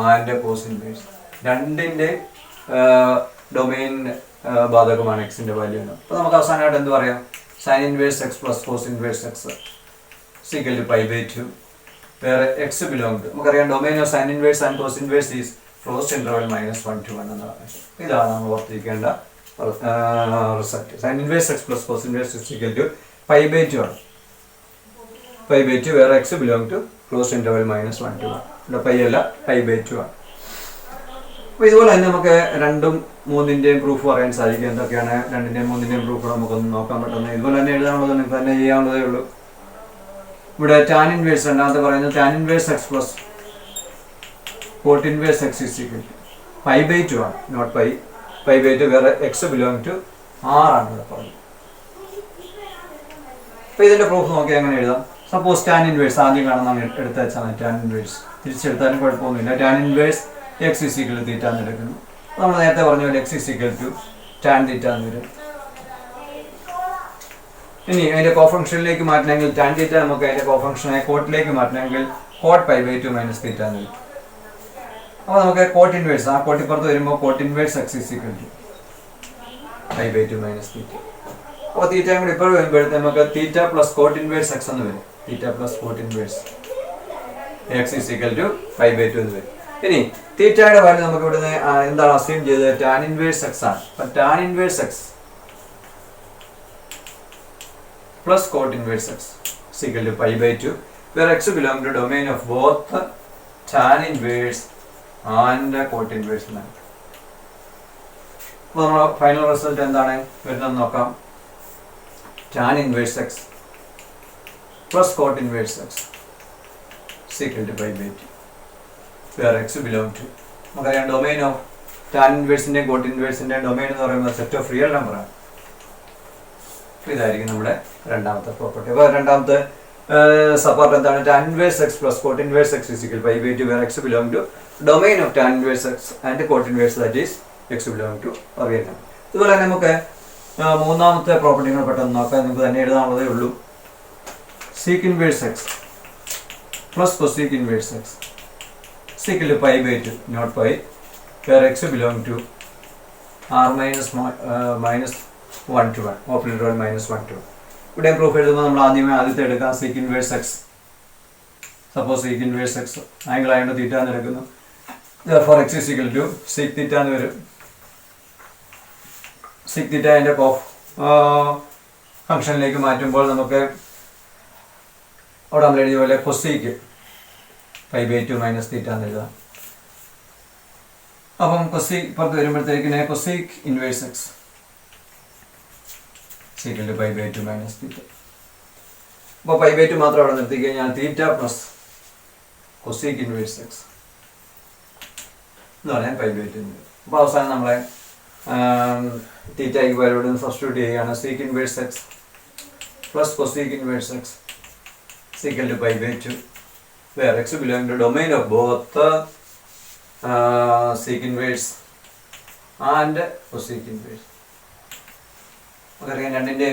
and cos inverse. രണ്ടിൻ്റെ ഡൊമൈൻ ബാധകമാണ് എക്സിന്റെ വാല്യൂ എന്ന്. അപ്പോൾ നമുക്ക് അവസാനമായിട്ട് എന്ത് പറയാം? Sin inverse x plus cos inverse x is equal to π/2 where x belong to, നമുക്കറിയാം domain of sin inverse and cos inverse is closed interval -1 to 1 എന്നാണ്. ഇതാണ് നമ്മൾ ഓർത്തിരിക്കേണ്ട result. Sin inverse x plus cos inverse is equal to π/2 ആണ്. π/2 where x belong to closed interval -1 to 1. ഇവിടെ പൈ അല്ല, π/2 ആണ്. അപ്പോൾ ഇതുപോലെ തന്നെ നമുക്ക് 2ഉം 3ന്റെയും പ്രൂഫ് പറയാൻ സാധിക്കും. എന്തൊക്കെയാണ് 2ന്റെയും 3ന്റെയും പ്രൂഫ് നമുക്കൊന്ന് നോക്കാൻ പറ്റുന്നത്. ഇതുപോലെ തന്നെ എഴുതാനുള്ളത് നിങ്ങൾക്ക് തന്നെ ചെയ്യാവുന്നതേ ഉള്ളൂ. ഇവിടെ ടാൻ ഇൻവേഴ്സ് രണ്ടാമത്തെ പറയുന്നത് tan inverse x plus cot inverse x is equal to π/2 ആണ്, not pi. π/2 where x belong to R ആണ് ഇവിടെ പറയുന്നത്. അപ്പോൾ ഇതിന്റെ പ്രൂഫ് നോക്കി എങ്ങനെ എഴുതാം? സപ്പോസ് ടാൻ ഇൻവേഴ്സ് ആദ്യം കാണുന്നതാണ് എടുത്ത് വെച്ചാൽ ടാൻ ഇൻവേഴ്സ് തിരിച്ചെടുത്താലും കുഴപ്പമൊന്നുമില്ല. Tan inverse x is equal to theta എന്ന് എടുക്കുന്നു. നമ്മൾ നേരത്തെ പറഞ്ഞ പോലെ x is equal to tan theta എന്ന് വരും. ഇനി അതിന്റെ കോഫംഗ്ഷനിലേക്ക് മാറ്റണമെങ്കിൽ ടാൻ തീറ്റ നമുക്ക് അതിന്റെ കോഫംഗ്ഷനെ കോട്ടിലേക്ക് മാറ്റണമെങ്കിൽ കോട്ട് π/2 മൈനസ് തീറ്റ എന്ന് വരും. അപ്പോൾ നമുക്ക് കോട്ട് ഇൻവേഴ്സ് ആ കോട്ടിപ്പുറത്ത് വരുമ്പോൾ cot inverse x is equal to π/2 minus theta. അപ്പോൾ തീറ്റയും കൂടി ഇപ്പോൾ വരുമ്പോഴത്തെ നമുക്ക് theta plus cot inverse x എന്ന് വരും. Theta plus cot inverse x is equal to π/2 എന്ന് വരും. ഇനി തീറ്റയുടെ വാല്യൂ നമുക്ക് ഇവിടുന്ന് എന്താണ് അസ്യൂം ചെയ്തത്? ടാൻ ഇൻവേഴ്സ് എക്സ് ആണ്. അപ്പം tan inverse x plus cot inverse x equal to π/2 where x belong to domain of both tan inverse and cot inverse എന്നാണ്. അപ്പോൾ നമ്മുടെ ഫൈനൽ റിസൾട്ട് എന്താണ് വരുന്നത് നോക്കാം. Tan inverse x plus cot inverse x equal to π/2 where x belong to, നമുക്കറിയാം ഡൊമൈൻ ഓഫ് ടാൻ ഇൻവേഴ്സിൻ്റെയും കോട്ട് ഇൻവേഴ്സിൻ്റെയും ഡൊമൈൻ എന്ന് പറയുന്നത് സെറ്റ് ഓഫ് റിയൽ നമ്പറാണ്. ഇതായിരിക്കും നമ്മുടെ രണ്ടാമത്തെ പ്രോപ്പർട്ടി. അപ്പോൾ രണ്ടാമത്തെ സപ്പോർട്ട് എന്താണ്? Tan inverse x plus cot inverse x is equal π/2 where x belong to domain of tan inverse x and cot inverse that is x belong to real number. ഇതുപോലെ തന്നെ നമുക്ക് മൂന്നാമത്തെ പ്രോപ്പർട്ടികൾ പെട്ടെന്ന് നോക്കാം. നമുക്ക് തന്നെ എഴുതാനുള്ളതേ ഉള്ളൂ. Sec inverse x plus cosec inverse x equal to π/2 not pi where x belong to r -1 to 1 open interval -1 to 1. ഇവിടെ പ്രൂഫ് എഴുതുമ്പോൾ നമ്മൾ ആദ്യത്തെ എടുക്കാം. Sec inverse x, suppose sec inverse x angle ആയതുകൊണ്ട് തീറ്റ എന്ന് എടുക്കുന്നു. For x is equal to sec theta എന്ന് വരും. സീക്ക് തീറ്റ അതിൻ്റെ ഫംഗ്ഷനിലേക്ക് മാറ്റുമ്പോൾ നമുക്ക് അവിടെ നമ്മൾ എഴുതിയ പോലെ കൊസീക്ക് π/2 മൈനസ് തീറ്റ എന്ന് എഴുതാം. അപ്പം കൊസീക്ക് പുറത്ത് വരുമ്പോഴത്തേക്കിനെ cosec inverse x equal to π/2 minus theta. അപ്പോൾ π/2 മാത്രം അവിടെ നിർത്തി കഴിഞ്ഞാൽ theta plus cosec inverse x എന്ന് പറഞ്ഞാൽ π/2. അപ്പോൾ അവസാനം നമ്മളെ തീറ്റയ്ക്ക് പകരം സബ്സ്റ്റിറ്റ്യൂട്ട് ചെയ്യുകയാണ്. Sec inverse x plus cosec inverse x equal to π/2 where x belong to domain of both sec inverse and cosec inverse. നമുക്കറിയാം രണ്ടിൻ്റെ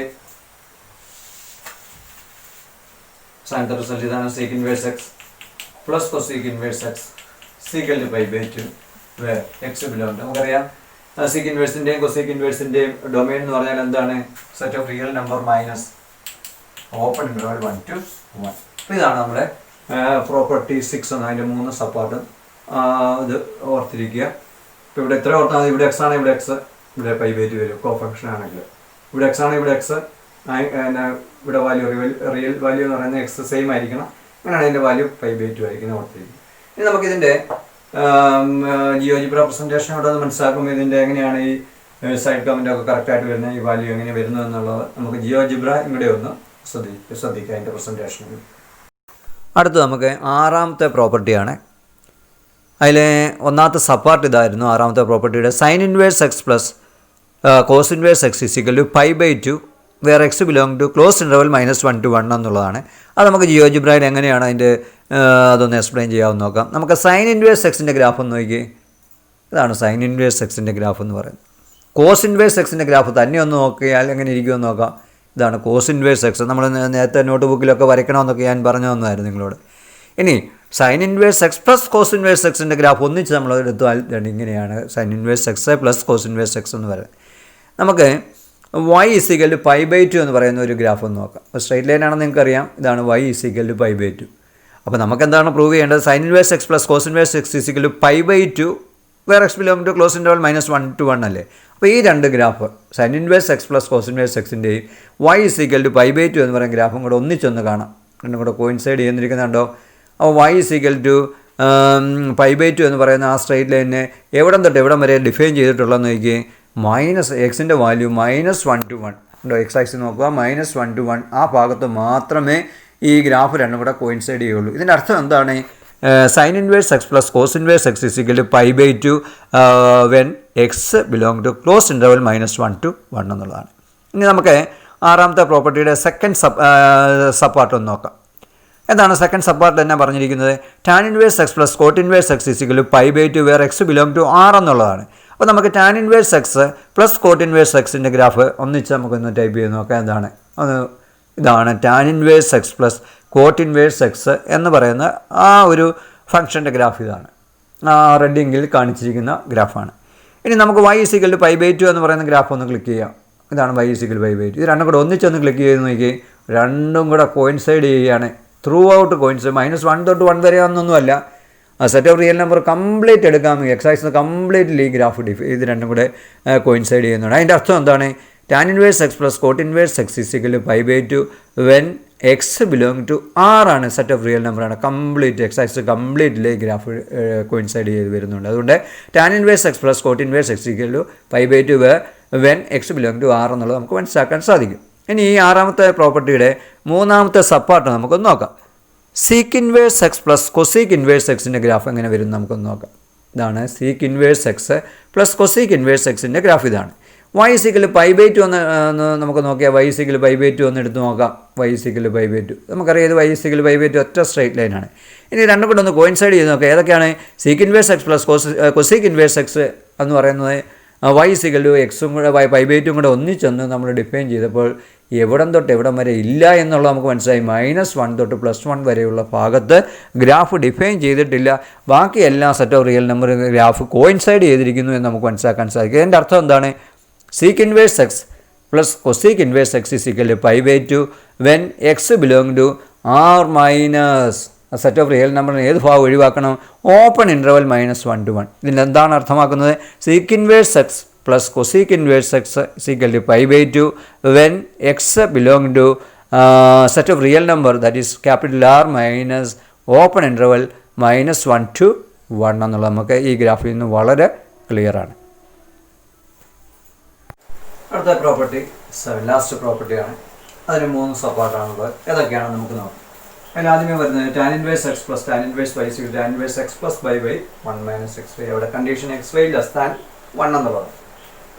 സാധനത്തെ റിസൾട്ട് ഇതാണ്. Sec inverse x plus cosec inverse x equal to π/2 where x belong to, നമുക്കറിയാം സീക്ക് ഇൻവേഴ്സിൻ്റെയും കൊസീക്ക് ഇൻവേഴ്സിൻ്റെയും ഡൊമൈൻ എന്ന് പറഞ്ഞാൽ എന്താണ്? Set of real number minus open interval 1 to 1. അപ്പോൾ ഇതാണ് നമ്മുടെ പ്രോപ്പർട്ടി 6 എന്ന്. അതിൻ്റെ 3 സപ്പോർട്ടും ഇത് ഓർത്തിരിക്കുക. ഇപ്പോൾ ഇവിടെ എത്ര ഓർത്താൽ മതി? ഇവിടെ എക്സ് ആണ്, ഇവിടെ എക്സ്, ഇവിടെ π/2 വരും കോ ഫംഗ്ഷൻ ആണെങ്കിൽ. ഇവിടെ എക്സ് ആണ്, ഇവിടെ എക്സ്, ഇവിടെ വാല്യൂ റിയൽ വാല്യൂ എന്ന് പറയുന്നത് എക്സ് സെയിം ആയിരിക്കണം. അങ്ങനെയാണ് ഇതിൻ്റെ വാല്യൂ 5/2 ആയിരിക്കും കൊടുത്തിരിക്കുന്നത്. ഇനി നമുക്കിതിൻ്റെ ജിയോജിബ്ര പ്രസൻറ്റേഷൻ ഇവിടെ മനസ്സിലാക്കുമ്പോൾ ഇതിൻ്റെ എങ്ങനെയാണ് ഈ സൈഡ് കമൻ്റൊക്കെ കറക്റ്റായിട്ട് വരുന്നത്, ഈ വാല്യൂ എങ്ങനെ വരുന്നത് എന്നുള്ളത് നമുക്ക് ജിയോജിബ്ര ഇവിടെ ഒന്ന് ശ്രദ്ധിക്കാം അതിൻ്റെ പ്രസൻറ്റേഷൻ. അടുത്ത് നമുക്ക് ആറാമത്തെ പ്രോപ്പർട്ടിയാണ്. അതിൽ ഒന്നാമത്തെ സബ്പാർട്ട് ഇതായിരുന്നു. ആറാമത്തെ പ്രോപ്പർട്ടിയുടെ sine inverse x plus cos inverse x is equal to 5/2 where x belong to close interval -1 to 1 എന്നുള്ളതാണ്. അത് നമുക്ക് ജിയോജിബ്രയിൽ എങ്ങനെയാണ് അതിൻ്റെ അതൊന്ന് എക്സ്പ്ലെയിൻ ചെയ്യാമെന്ന് നോക്കാം. നമുക്ക് സൈൻ ഇൻവേഴ്സ് എക്സിൻ്റെ ഗ്രാഫ് ഒന്ന് നോക്കി. ഇതാണ് സൈൻ ഇൻവേഴ്സ് എക്സിൻ്റെ ഗ്രാഫ് എന്ന് പറയുന്നത്. കോസ് ഇൻവേഴ്സ് എക്സിൻ്റെ ഗ്രാഫ് തന്നെ ഒന്ന് നോക്കിയാൽ എങ്ങനെ ഇരിക്കുമെന്ന് നോക്കാം. ഇതാണ് കോസ് ഇൻവേഴ്സ് എക്സ്. നമ്മൾ നേരത്തെ നോട്ട് ബുക്കിലൊക്കെ വരയ്ക്കണമെന്നൊക്കെ ഞാൻ പറഞ്ഞു തന്നതായിരുന്നു നിങ്ങളോട്. ഇനി sine inverse x plus cos inverse എക്സിൻ്റെ ഗ്രാഫ് ഒന്നിച്ച് നമ്മൾ എടുത്താൽ ഇങ്ങനെയാണ് sine inverse x plus cos inverse x എന്ന് പറയുന്നത്. നമുക്ക് y = 5/2 എന്ന് പറയുന്ന ഒരു ഗ്രാഫ് ഒന്ന് നോക്കാം. അപ്പോൾ സ്ട്രൈറ്റ് ലൈൻ ആണെന്ന് നിങ്ങൾക്കറിയാം. ഇതാണ് y = 5/2. അപ്പോൾ നമുക്ക് എന്താണ് പ്രൂവ് ചെയ്യേണ്ടത്? Sin inverse x plus cos inverse x = 5/2 where x belong to close interval -1 to 1 അല്ലേ. അപ്പോൾ ഈ രണ്ട് graph sin inverse x plus cos inverse എക്സിൻ്റെയും y = 5/2 എന്ന് പറയുന്ന ഗ്രാഫും കൂടെ ഒന്നിച്ചൊന്ന് കാണാം. രണ്ടും കൂടെ കോയിൻസൈഡ് ചെയ്യുന്നിരിക്കുന്നുണ്ടോ? അപ്പോൾ y = 5/2 എന്ന് പറയുന്ന ആ സ്ട്രൈറ്റ് ലൈനിനെ എവിടം തൊട്ട് എവിടം വരെ ഡിഫൈൻ ചെയ്തിട്ടുള്ളതെന്ന് നോക്കി. എക്സിൻ്റെ വാല്യൂ -1 to 1 ഉണ്ടോ? എക്സ് ആക്സിസ് നോക്കുക. -1 to 1 ആ ഭാഗത്ത് മാത്രമേ ഈ ഗ്രാഫ് രണ്ടും കൂടെ കോയിൻസൈഡ് ചെയ്യുള്ളൂ. ഇതിൻ്റെ അർത്ഥം എന്താണ്? Sine inverse x plus cos inverse x = 5/2 when x belong to close interval -1 to 1 എന്നുള്ളതാണ്. ഇനി നമുക്ക് ആറാമത്തെ പ്രോപ്പർട്ടിയുടെ സെക്കൻഡ് സബ്പാർട്ട് ഒന്ന് നോക്കാം. എന്താണ് സെക്കൻഡ് സബ്പാർട്ട് തന്നെ പറഞ്ഞിരിക്കുന്നത്? Tan inverse x plus cot inverse x = 5/2 where x belong to R എന്നുള്ളതാണ്. അപ്പോൾ നമുക്ക് tan inverse x plus cot inverse എക്സിൻ്റെ ഗ്രാഫ് ഒന്നിച്ച് നമുക്കൊന്ന് ടൈപ്പ് ചെയ്ത് നോക്കാം. എന്താണ് ഇതാണ് tan inverse x plus cot inverse x എന്ന് പറയുന്ന ആ ഒരു ഫംഗ്ഷൻ്റെ ഗ്രാഫ്. ഇതാണ് ആ റെഡിങ്ങിൽ കാണിച്ചിരിക്കുന്ന ഗ്രാഫാണ്. ഇനി നമുക്ക് y = 5/2 എന്ന് പറയുന്ന ഗ്രാഫ് ഒന്ന് ക്ലിക്ക് ചെയ്യാം. ഇതാണ് y = 5/2. ഇത് രണ്ടും കൂടെ ഒന്നിച്ചൊന്ന് ക്ലിക്ക് ചെയ്ത് നോക്കി. രണ്ടും കൂടെ കോയിൻസൈഡ് ചെയ്യുകയാണ്. ത്രൂ ഔട്ട് കോയിൻസൈഡ് -1 തൊട്ട് 1 വരെ ഒന്നൊന്നുമല്ല. Set of real number complete എടുക്കാമെങ്കിൽ എക്സൈസ് കംപ്ലീറ്റ്ലി ഈ ഗ്രാഫ് ഇത് രണ്ടും കൂടെ കോയിൻസൈഡ് ചെയ്യുന്നുണ്ട്. അതിൻ്റെ അർത്ഥം എന്താണ്? Tan inverse x plus cot inverse x = 5/2 when x belong to R ആണ്. സെറ്റ് ഓഫ് റിയൽ നമ്പറാണ്. Complete x is completely graph coincide ചെയ്ത് വരുന്നുണ്ട്. അതുകൊണ്ട് tan inverse x plus cot inverse x = 5/2 when x belong to R എന്നുള്ളത് നമുക്ക് മനസ്സിലാക്കാൻ സാധിക്കും. ഇനി ഈ ആറാമത്തെ പ്രോപ്പർട്ടിയുടെ മൂന്നാമത്തെ സബ്പാർട്ട് നമുക്കൊന്ന് നോക്കാം. Sec inverse x plus cosec inverse എക്സിൻ്റെ ഗ്രാഫ് എങ്ങനെ വരും നമുക്കൊന്ന് നോക്കാം. ഇതാണ് sec inverse x plus cosec inverse എക്സിൻ്റെ ഗ്രാഫ്. ഇതാണ് y = 5/2 ഒന്ന് നമുക്ക് നോക്കിയാൽ y = 5/2 ഒന്ന് എടുത്ത് നോക്കാം. y = 5/2 നമുക്കറിയാം. ഇത് y = 5/2 ഒറ്റ സ്ട്രൈറ്റ് ലൈനാണ്. ഇനി രണ്ടും കൂടെ ഒന്ന് കോയിൻസൈഡ് ചെയ്ത് നോക്കാം. ഏതൊക്കെയാണ്? Seek inverse x plus cosec inverse x എന്ന് പറയുന്നത് y = എക്സും കൂടെ 5/2 കൂടെ ഒന്നിച്ചൊന്ന് നമ്മൾ ഡിഫൈൻ ചെയ്തപ്പോൾ എവിടം തൊട്ട് എവിടം വരെ ഇല്ല എന്നുള്ളത് നമുക്ക് മനസ്സിലായി. -1 തൊട്ട് +1 വരെയുള്ള ഭാഗത്ത് ഗ്രാഫ് ഡിഫൈൻ ചെയ്തിട്ടില്ല. ബാക്കി എല്ലാ set of real number graph coincide ചെയ്തിരിക്കുന്നു എന്ന് നമുക്ക് മനസ്സിലാക്കാൻ സാധിക്കും. ഇതിൻ്റെ അർത്ഥം എന്താണ്? Sec inverse x plus cosec inverse x = 5/2 when x belong to R minus set of real നമ്പറിന് ഏത് ഭാഗം ഒഴിവാക്കണം? Open interval -1 to 1. ഇതിൻ്റെ എന്താണ് അർത്ഥമാക്കുന്നത്? Sec inverse x plus cosec inverse x = 5/2 when x belong to set of real number that is capital R minus open interval -1 to 1 എന്നുള്ളത് നമുക്ക് ഈ ഗ്രാഫിൽ നിന്ന് വളരെ ക്ലിയറാണ്. അടുത്ത പ്രോപ്പർട്ടി ലാസ്റ്റ് പ്രോപ്പർട്ടിയാണ്. അതിന് 3 സബ്പാർട്ടാണുള്ളത്. ഏതൊക്കെയാണ് നമുക്ക് നോക്കാം. അതിൽ ആദ്യമേ വരുന്നത് tan inverse x plus tan inverse y = tan inverse x plus y/1 - xy. അവിടെ കണ്ടീഷൻ xy <1 എന്നുള്ളത്.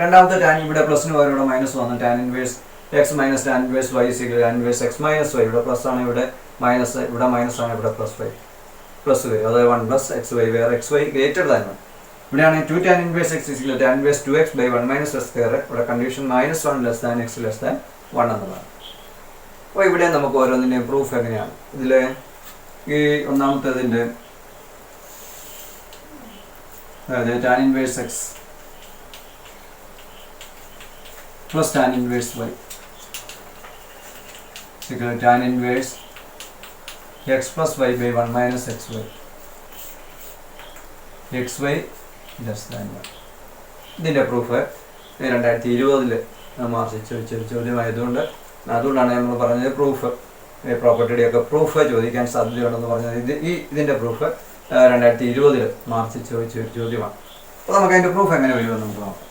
രണ്ടാമത്തെ ടാൻ ഇവിടെ പ്ലസിന് പകരം ഇവിടെ മൈനസ് വന്നു. Tan inverse x minus tan inverse y = tan inverse x minus y. ഇവിടെ പ്ലസ് ആണ്, ഇവിടെ മൈനസ്, ഇവിടെ മൈനസ് ആണ്, ഇവിടെ പ്ലസ് വരും. അതായത് 1 + xy where xy greater than 1. ഇവിടെയാണ് 2 tan inverse x = tan inverse 2x/1 - x². ഇവിടെ കണ്ടീഷൻ -1 < x < 1 എന്നുള്ളതാണ്. അപ്പോൾ ഇവിടെ നമുക്ക് ഓരോന്നിൻ്റെയും പ്രൂഫ് എങ്ങനെയാണ്. ഇതിൽ ഈ ഒന്നാമത്തേതിൻ്റെ അതായത് tan inverse x plus tan inverse y = tan inverse x + y/1 - xy. xy < 1. ഇതിൻ്റെ പ്രൂഫ് 2020 മാർച്ച് ചോദിച്ചൊരു ചോദ്യമായതുകൊണ്ട് അതുകൊണ്ടാണ് നമ്മൾ പറഞ്ഞത് പ്രൂഫ് പ്രോപ്പർട്ടിയുടെ ഒക്കെ പ്രൂഫ് ചോദിക്കാൻ സാധ്യതയുണ്ടെന്ന് പറഞ്ഞത്. ഇതിൻ്റെ പ്രൂഫ് 2020 മാർച്ച് ചോദിച്ച ഒരു ചോദ്യമാണ്. അപ്പോൾ നമുക്ക് അതിൻ്റെ പ്രൂഫ് എങ്ങനെ വരുമെന്ന് നമുക്ക് നോക്കാം.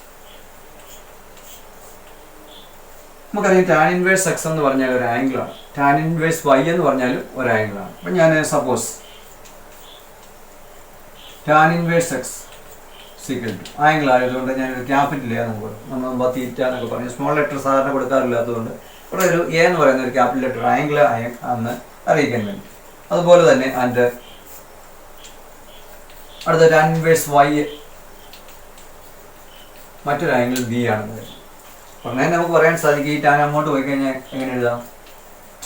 നമുക്കറിയാം ടാൻ ഇൻവേഴ്സ് എക്സ് എന്ന് പറഞ്ഞാൽ ഒരു ആംഗിളാണ്, ടാൻ ഇൻവേഴ്സ് വൈ എന്ന് പറഞ്ഞാൽ ഒരു ആംഗിളാണ്. അപ്പം ഞാൻ suppose tan inverse x is equal to angle ആയതുകൊണ്ട് ഞാനൊരു ക്യാപിറ്റൽ എ നമുക്ക് നമ്മൾ മുമ്പ് തീറ്റ എന്നൊക്കെ പറഞ്ഞു, സ്മോൾ ലെറ്റർ സാധാരണ കൊടുക്കാറില്ലാത്തതുകൊണ്ട് ഇവിടെ ഒരു എ എന്ന് പറയുന്ന ഒരു ക്യാപിറ്റൽ ലെറ്റർ ആംഗിൾ ആണെന്ന് അറിയിക്കാൻ വേണ്ടി. അതുപോലെ തന്നെ അതിൻ്റെ അടുത്ത ടാൻ ഇൻവേഴ്സ് വൈ മറ്റൊരു ആംഗിൾ ബി ആണെന്ന് പറഞ്ഞാൽ നമുക്ക് പറയാൻ സാധിക്കും. ഈ ടാൻ അങ്ങോട്ട് പോയി കഴിഞ്ഞാൽ എങ്ങനെ എഴുതാം?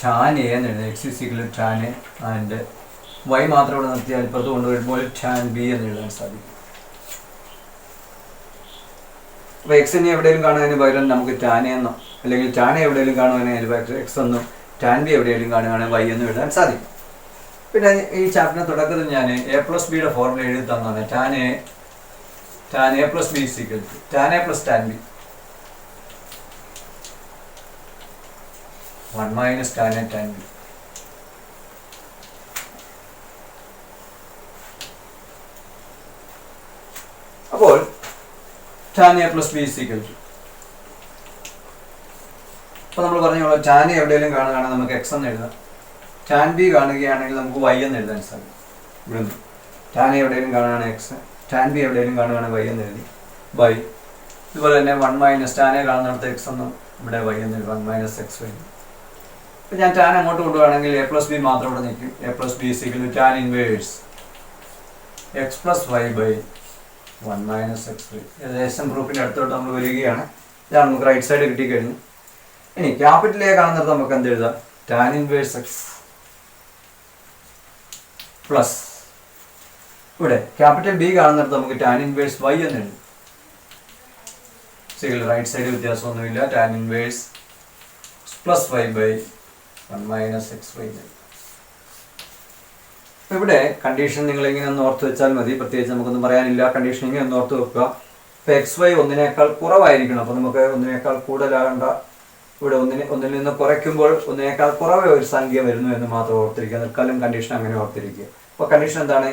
ടാൻ എ എന്ന് എഴുതാം. X is equal tan A and y മാത്രം ഇവിടെ നിർത്തിയാൽ ഇപ്പുറത്ത് കൊണ്ടുവരുമ്പോൾ ടാൻ ബി എന്ന് എഴുതാൻ സാധിക്കും. അപ്പോൾ എക്സിനെ എവിടെയെങ്കിലും കാണുന്നതിന് പകരം നമുക്ക് ടാൻ എന്നോ അല്ലെങ്കിൽ ടാൻ എവിടെയെങ്കിലും കാണുവാണെങ്കിൽ എക്സ് എന്നും ടാൻ ബി എവിടെയെങ്കിലും കാണുകയാണെങ്കിൽ വൈ എന്നും എഴുതാൻ സാധിക്കും. പിന്നെ ഈ ചാപ്റ്ററിന് തുടക്കത്തിൽ ഞാൻ എ പ്ലസ് ബിയുടെ ഫോർമുല എഴുതി തന്നാണ്. Tan A plus B equal to tan A plus tan B 1 minus tan A tan B. അപ്പോൾ tan A plus B equal to അപ്പോൾ നമ്മൾ പറഞ്ഞോളൂ ടാൻ എ എവിടെയെങ്കിലും കാണുകയാണെങ്കിൽ നമുക്ക് എക്സ് എന്ന് എഴുതാം. ടാൻ ബി കാണുകയാണെങ്കിൽ നമുക്ക് വൈ എന്ന് എഴുതാൻ സാധിക്കും. ഇവിടുന്ന് ടാൻ എ എവിടെയെങ്കിലും കാണുകയാണെങ്കിൽ എക്സ്, ടാൻ ബി എവിടെയെങ്കിലും കാണുകയാണെങ്കിൽ വൈ എന്ന് എഴുതി ബൈ. ഇതുപോലെ തന്നെ 1 മൈനസ് ടാൻ എ കാണുന്നിടത്ത് എക്സ് എന്നും ഇവിടെ വൈ എന്ന് എഴുതി 1 മൈനസ് എക്സ് വൈ. ഇപ്പം ഞാൻ ടാൻ അങ്ങോട്ട് കൊണ്ടുപോവുകയാണെങ്കിൽ എ പ്ലസ് ബി മാത്രം ഇവിടെ നിൽക്കും. A plus B equal to tan inverse x plus y by 1 minus x y. ഏകദേശം പ്രൂഫിൻ്റെ അടുത്തോട്ട് നമ്മൾ വരികയാണ്. ഇതാണ് നമുക്ക് റൈറ്റ് സൈഡ് കിട്ടിക്കഴിഞ്ഞു. ഇനി ക്യാപിറ്റൽ എ കാണുന്നിടത്ത് നമുക്ക് എന്ത് എഴുതാം? ടാൻ ഇൻവേഴ്സ് എക്സ് പ്ലസ് ഇവിടെ ക്യാപിറ്റൽ ബി കാണുന്നിടത്ത് നമുക്ക് ടാൻ ഇൻവേഴ്സ് വൈ എന്ന് എഴുതും. ശരി, റൈറ്റ് സൈഡ് വ്യത്യാസമൊന്നുമില്ല. Tan inverse plus y by 1 minus x y. ഇവിടെ കണ്ടീഷൻ നിങ്ങളിങ്ങനെ ഒന്ന് ഓർത്ത് വെച്ചാൽ മതി, പ്രത്യേകിച്ച് നമുക്കൊന്നും പറയാനില്ല. കണ്ടീഷൻ ഇങ്ങനെ ഒന്ന് ഓർത്ത് വെക്കുക. ഇപ്പോൾ എക്സ് വൈ ഒന്നിനേക്കാൾ കുറവായിരിക്കണം. അപ്പോൾ നമുക്ക് ഒന്നിനേക്കാൾ കൂടുതലാകേണ്ട, ഇവിടെ ഒന്നിൽ നിന്ന് കുറയ്ക്കുമ്പോൾ ഒന്നിനേക്കാൾ കുറവ് ഒരു സംഖ്യ വരുന്നു എന്ന് മാത്രം ഓർത്തിരിക്കുക. തൽക്കാലം കണ്ടീഷൻ അങ്ങനെ ഓർത്തിരിക്കുക. അപ്പോൾ കണ്ടീഷൻ എന്താണ്?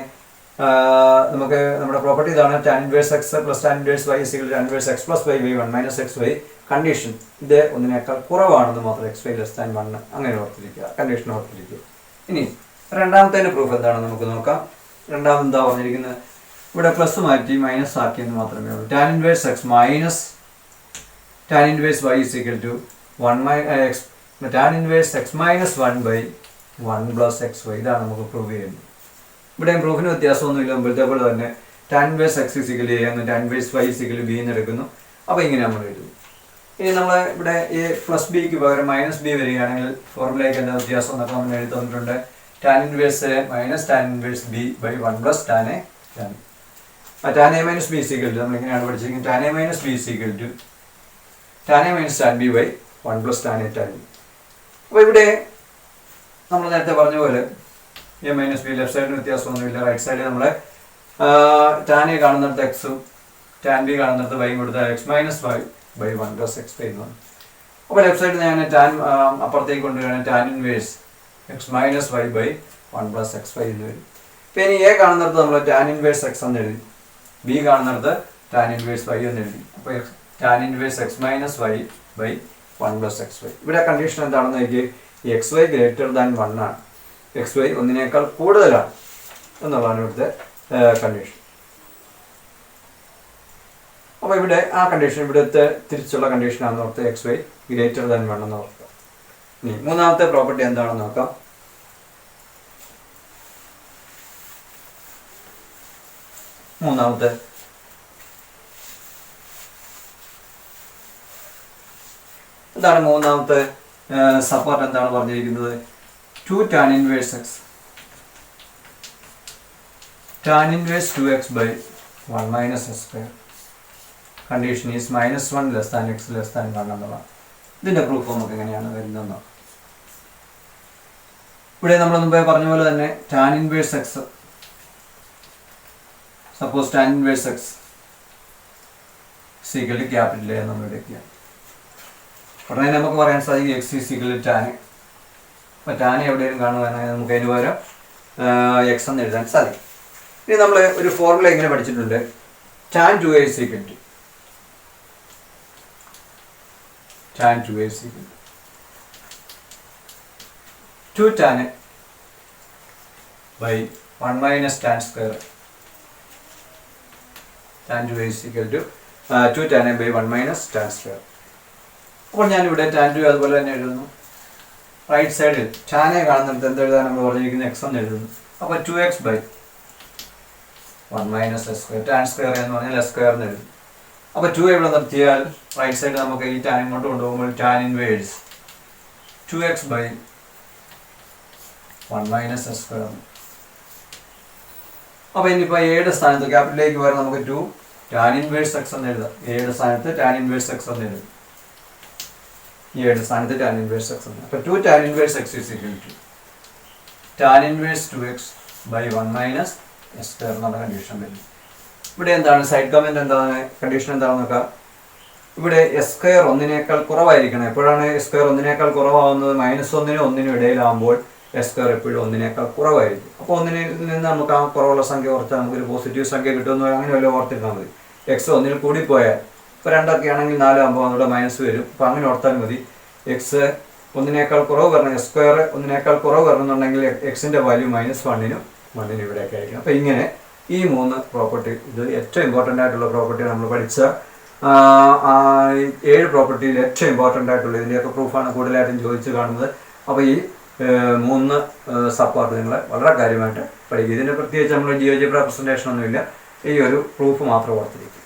നമുക്ക് നമ്മുടെ പ്രോപ്പർട്ടി ഇതാണ്. Tan inverse x plus tan inverse y equal to tan inverse x plus y by 1 minus x y. Condition ഇത് ഒന്നിനേക്കാൾ കുറവാണെന്ന് മാത്രം, എക്സ് വൈ ലെസ് ദാൻ 1 അങ്ങനെ ഓർത്തിരിക്കുക. കണ്ടീഷൻ ഓർത്തിരിക്കുക. ഇനി രണ്ടാമത്തെ പ്രൂഫ് എന്താണെന്ന് നമുക്ക് നോക്കാം. രണ്ടാമത് എന്താ പറഞ്ഞിരിക്കുന്നത്? ഇവിടെ പ്ലസ് മാറ്റി മൈനസ് ആക്കിയെന്ന് മാത്രമേ ഉള്ളൂ. Tan inverse x minus tan inverse y is equal to 1 tan inverse x minus 1 by 1 plus x y. ഇതാണ് നമുക്ക് പ്രൂവ് ചെയ്യുന്നത്. ഇവിടെയും പ്രൂഫിന് വ്യത്യാസമൊന്നുമില്ല. മുമ്പത്തെ പോലെ തന്നെ tan inverse x equal A എന്ന് tan inverse y equal B എന്ന് എടുക്കുന്നു. അപ്പോൾ ഇങ്ങനെ നമ്മൾ എഴുതും. ഇനി നമ്മൾ ഇവിടെ എ പ്ലസ് ബിക്ക് പകരം മൈനസ് ബി വരികയാണെങ്കിൽ ഫോർമുലയ്ക്ക് എന്താ വ്യത്യാസം എന്നൊക്കെ നമ്മൾ എഴുതി തന്നിട്ടുണ്ട്. Tan inverse A minus tan inverse B by 1 plus tan A tan. Tan A minus B equal to നമ്മളിങ്ങനെയാണ് പഠിച്ചിരിക്കുന്നത്. Tan A minus B equal to tan A minus tan B by 1 plus tan A tan B. അപ്പോൾ ഇവിടെ നമ്മൾ നേരത്തെ പറഞ്ഞ പോലെ എ മൈനസ് ബി ലെഫ്റ്റ് സൈഡിന് വ്യത്യാസമൊന്നുമില്ല. റൈറ്റ് സൈഡിൽ നമ്മൾ ടാൻ എ കാണുന്നിടത്ത് എക്സും ടാൻ ബി കാണുന്നിടത്ത് വൈയും കൊടുത്താൽ x minus y by 1 plus x y എന്ന് പറഞ്ഞു. അപ്പോൾ ലെഫ്റ്റ് സൈഡിൽ ഞാൻ ടാൻ അപ്പുറത്തേക്ക് കൊണ്ടുവരികയാണ്. Tan inverse x minus y by 1 plus x y എന്ന് വരും. ഇപ്പോൾ ഇനി എ കാണുന്നിടത്ത് നമ്മൾ ടാൻ ഇൻവേഴ്സ് എക്സ് എന്ന് എഴുതി, ബി കാണുന്നിടത്ത് ടാൻ ഇൻവേഴ്സ് വൈ എന്ന് എഴുതി. അപ്പോൾ tan inverse x minus y by 1 plus x y. ഇവിടെ കണ്ടീഷൻ എന്താണെന്ന് നോക്കി, എക്സ് വൈ ഗ്രേറ്റർ ദാൻ 1 ആണ്. എക്സ് വൈ ഒന്നിനേക്കാൾ കൂടുതലാണ് എന്നുള്ളതാണ് ഇവിടുത്തെ കണ്ടീഷൻ. അപ്പോൾ ഇവിടെ ആ കണ്ടീഷൻ ഇവിടുത്തെ തിരിച്ചുള്ള കണ്ടീഷനാണെന്ന് ഓർത്ത് എക്സ് വൈ ഗ്രേറ്റർ ദാൻ 1 എന്ന് ഓർക്കുക. ഇനി മൂന്നാമത്തെ പ്രോപ്പർട്ടി എന്താണെന്ന് നോക്കാം. മൂന്നാമത്തെ എന്താണ്? മൂന്നാമത്തെ സപ്പോർട്ട് എന്താണ് പറഞ്ഞിരിക്കുന്നത്? 2 tan inverse X tan inverse 2x by 1 minus s square. Condition is -1 less than X less than 1 എന്നുള്ളതാണ്. ഇതിൻ്റെ പ്രൂഫ് നമുക്ക് എങ്ങനെയാണ് വരുന്നതെന്ന്. ഇവിടെ നമ്മൾ മുമ്പേ പറഞ്ഞ പോലെ തന്നെ tan inverse x, suppose tan inverse x is equal capital A നമ്മൾ എടുക്കുക. ഉടനെ നമുക്ക് പറയാൻ സാധിക്കും x is equal to tan. അപ്പോൾ ടാൻ എവിടെയും കാണുവാനായി നമുക്ക് അതിന് പകരം എക്സ് എന്ന് എഴുതാൻ സാധിക്കും. ഇനി നമ്മൾ ഒരു ഫോർമുല ഇങ്ങനെ പഠിച്ചിട്ടുണ്ട്, tan 2a is equal to tan 2a is equal to 2 tan by 1 minus tan square. Tan 2a is equal to 2 tan by 1 minus tan square. അപ്പോൾ ഞാനിവിടെ ടാൻ 2 അതുപോലെ തന്നെ എഴുതുന്നു. റൈറ്റ് സൈഡിൽ ടാനെ കാണുന്നിടത്ത് എന്ത് എഴുതാൻ നമ്മൾ പറഞ്ഞിരിക്കുന്നത് എക്സ് എന്ന് എഴുതുന്നു. അപ്പോൾ 2x by 1 minus x square. Tan square എന്ന് പറഞ്ഞാൽ എസ് സ്ക്വയർ എന്ന് എഴുതും. അപ്പോൾ 2 ഇവിടെ നിർത്തിയാൽ റൈറ്റ് സൈഡ് നമുക്ക് ഈ ടാൻ ഇങ്ങോട്ട് കൊണ്ടുപോകുമ്പോൾ tan inverse 2x by 1 minus x square. അപ്പോൾ ഇനിയിപ്പോൾ എയുടെ സ്ഥാനത്ത് ക്യാപിറ്റലിലേക്ക് വരെ നമുക്ക് 2 ടാൻ ഇൻവേഴ്സ് എക്സ് എന്ന് എഴുതാം. എയുടെ സ്ഥാനത്ത് ടാൻ ഇൻവേഴ്സ് എക്സ് എന്ന് എഴുതും. എയുടെ സ്ഥാനത്ത് ടാൻ ഇൻവേഴ്സ് എക്സ് എന്ന്. അപ്പോൾ 2 tan inverse x is equal to tan inverse 2x by 1 minus x square എന്നുള്ള കണ്ടീഷൻ വരും. ഇവിടെ എന്താണ് സൈഡ് കമൻറ്റ്, എന്താണ് കണ്ടീഷൻ എന്താണെന്ന് നോക്കാം. ഇവിടെ എസ് സ്ക്വയർ 1 കുറവായിരിക്കണം. എപ്പോഴാണ് എസ് സ്ക്വയർ 1 കുറവാകുന്നത്? -1 നും 1 നും ഇടയിലാകുമ്പോൾ എസ് സ്ക്വയർ എപ്പോഴും 1 കുറവായിരിക്കും. അപ്പോൾ 1 നിന്ന് നമുക്ക് ആ കുറവുള്ള സംഖ്യ ഓർത്താൽ നമുക്കൊരു പോസിറ്റീവ് സംഖ്യ കിട്ടുമെന്ന് അങ്ങനെ വല്ല ഓർത്തിരുന്നാൽ മതി. എക്സ് 1 കൂടിപ്പോയാൽ ഇപ്പോൾ 2 ആണെങ്കിൽ 4 ആകുമ്പോൾ അവിടെ മൈനസ് വരും. അപ്പോൾ അങ്ങനെ ഓർത്താൽ മതി. എക്സ് 1 കുറവ് വരണം, എസ് സ്ക്വയർ 1 കുറവ് വരണമെന്നുണ്ടെങ്കിൽ എക്സിൻ്റെ വാല്യൂ -1 നും 1 നും ഇവിടെയൊക്കെ ആയിരിക്കും. അപ്പോൾ ഇങ്ങനെ ഈ 3 പ്രോപ്പർട്ടി, ഇത് ഏറ്റവും ഇമ്പോർട്ടൻ്റ് ആയിട്ടുള്ള പ്രോപ്പർട്ടി നമ്മൾ പഠിച്ച 7 പ്രോപ്പർട്ടിയിൽ ഏറ്റവും ഇമ്പോർട്ടൻ്റ് ആയിട്ടുള്ള ഇതിൻ്റെയൊക്കെ പ്രൂഫാണ് കൂടുതലായിട്ടും ചോദിച്ച് കാണുന്നത്. അപ്പോൾ ഈ 3 സബ്പാർട്ട് നിങ്ങൾ വളരെ കാര്യമായിട്ട് പഠിക്കുക. ഇതിന് പ്രത്യേകിച്ച് നമ്മൾ ജിയോജിബ്ര പ്രസൻറ്റേഷൻ ഒന്നുമില്ല, ഈ ഒരു പ്രൂഫ് മാത്രം ഓർത്തിരിക്കും.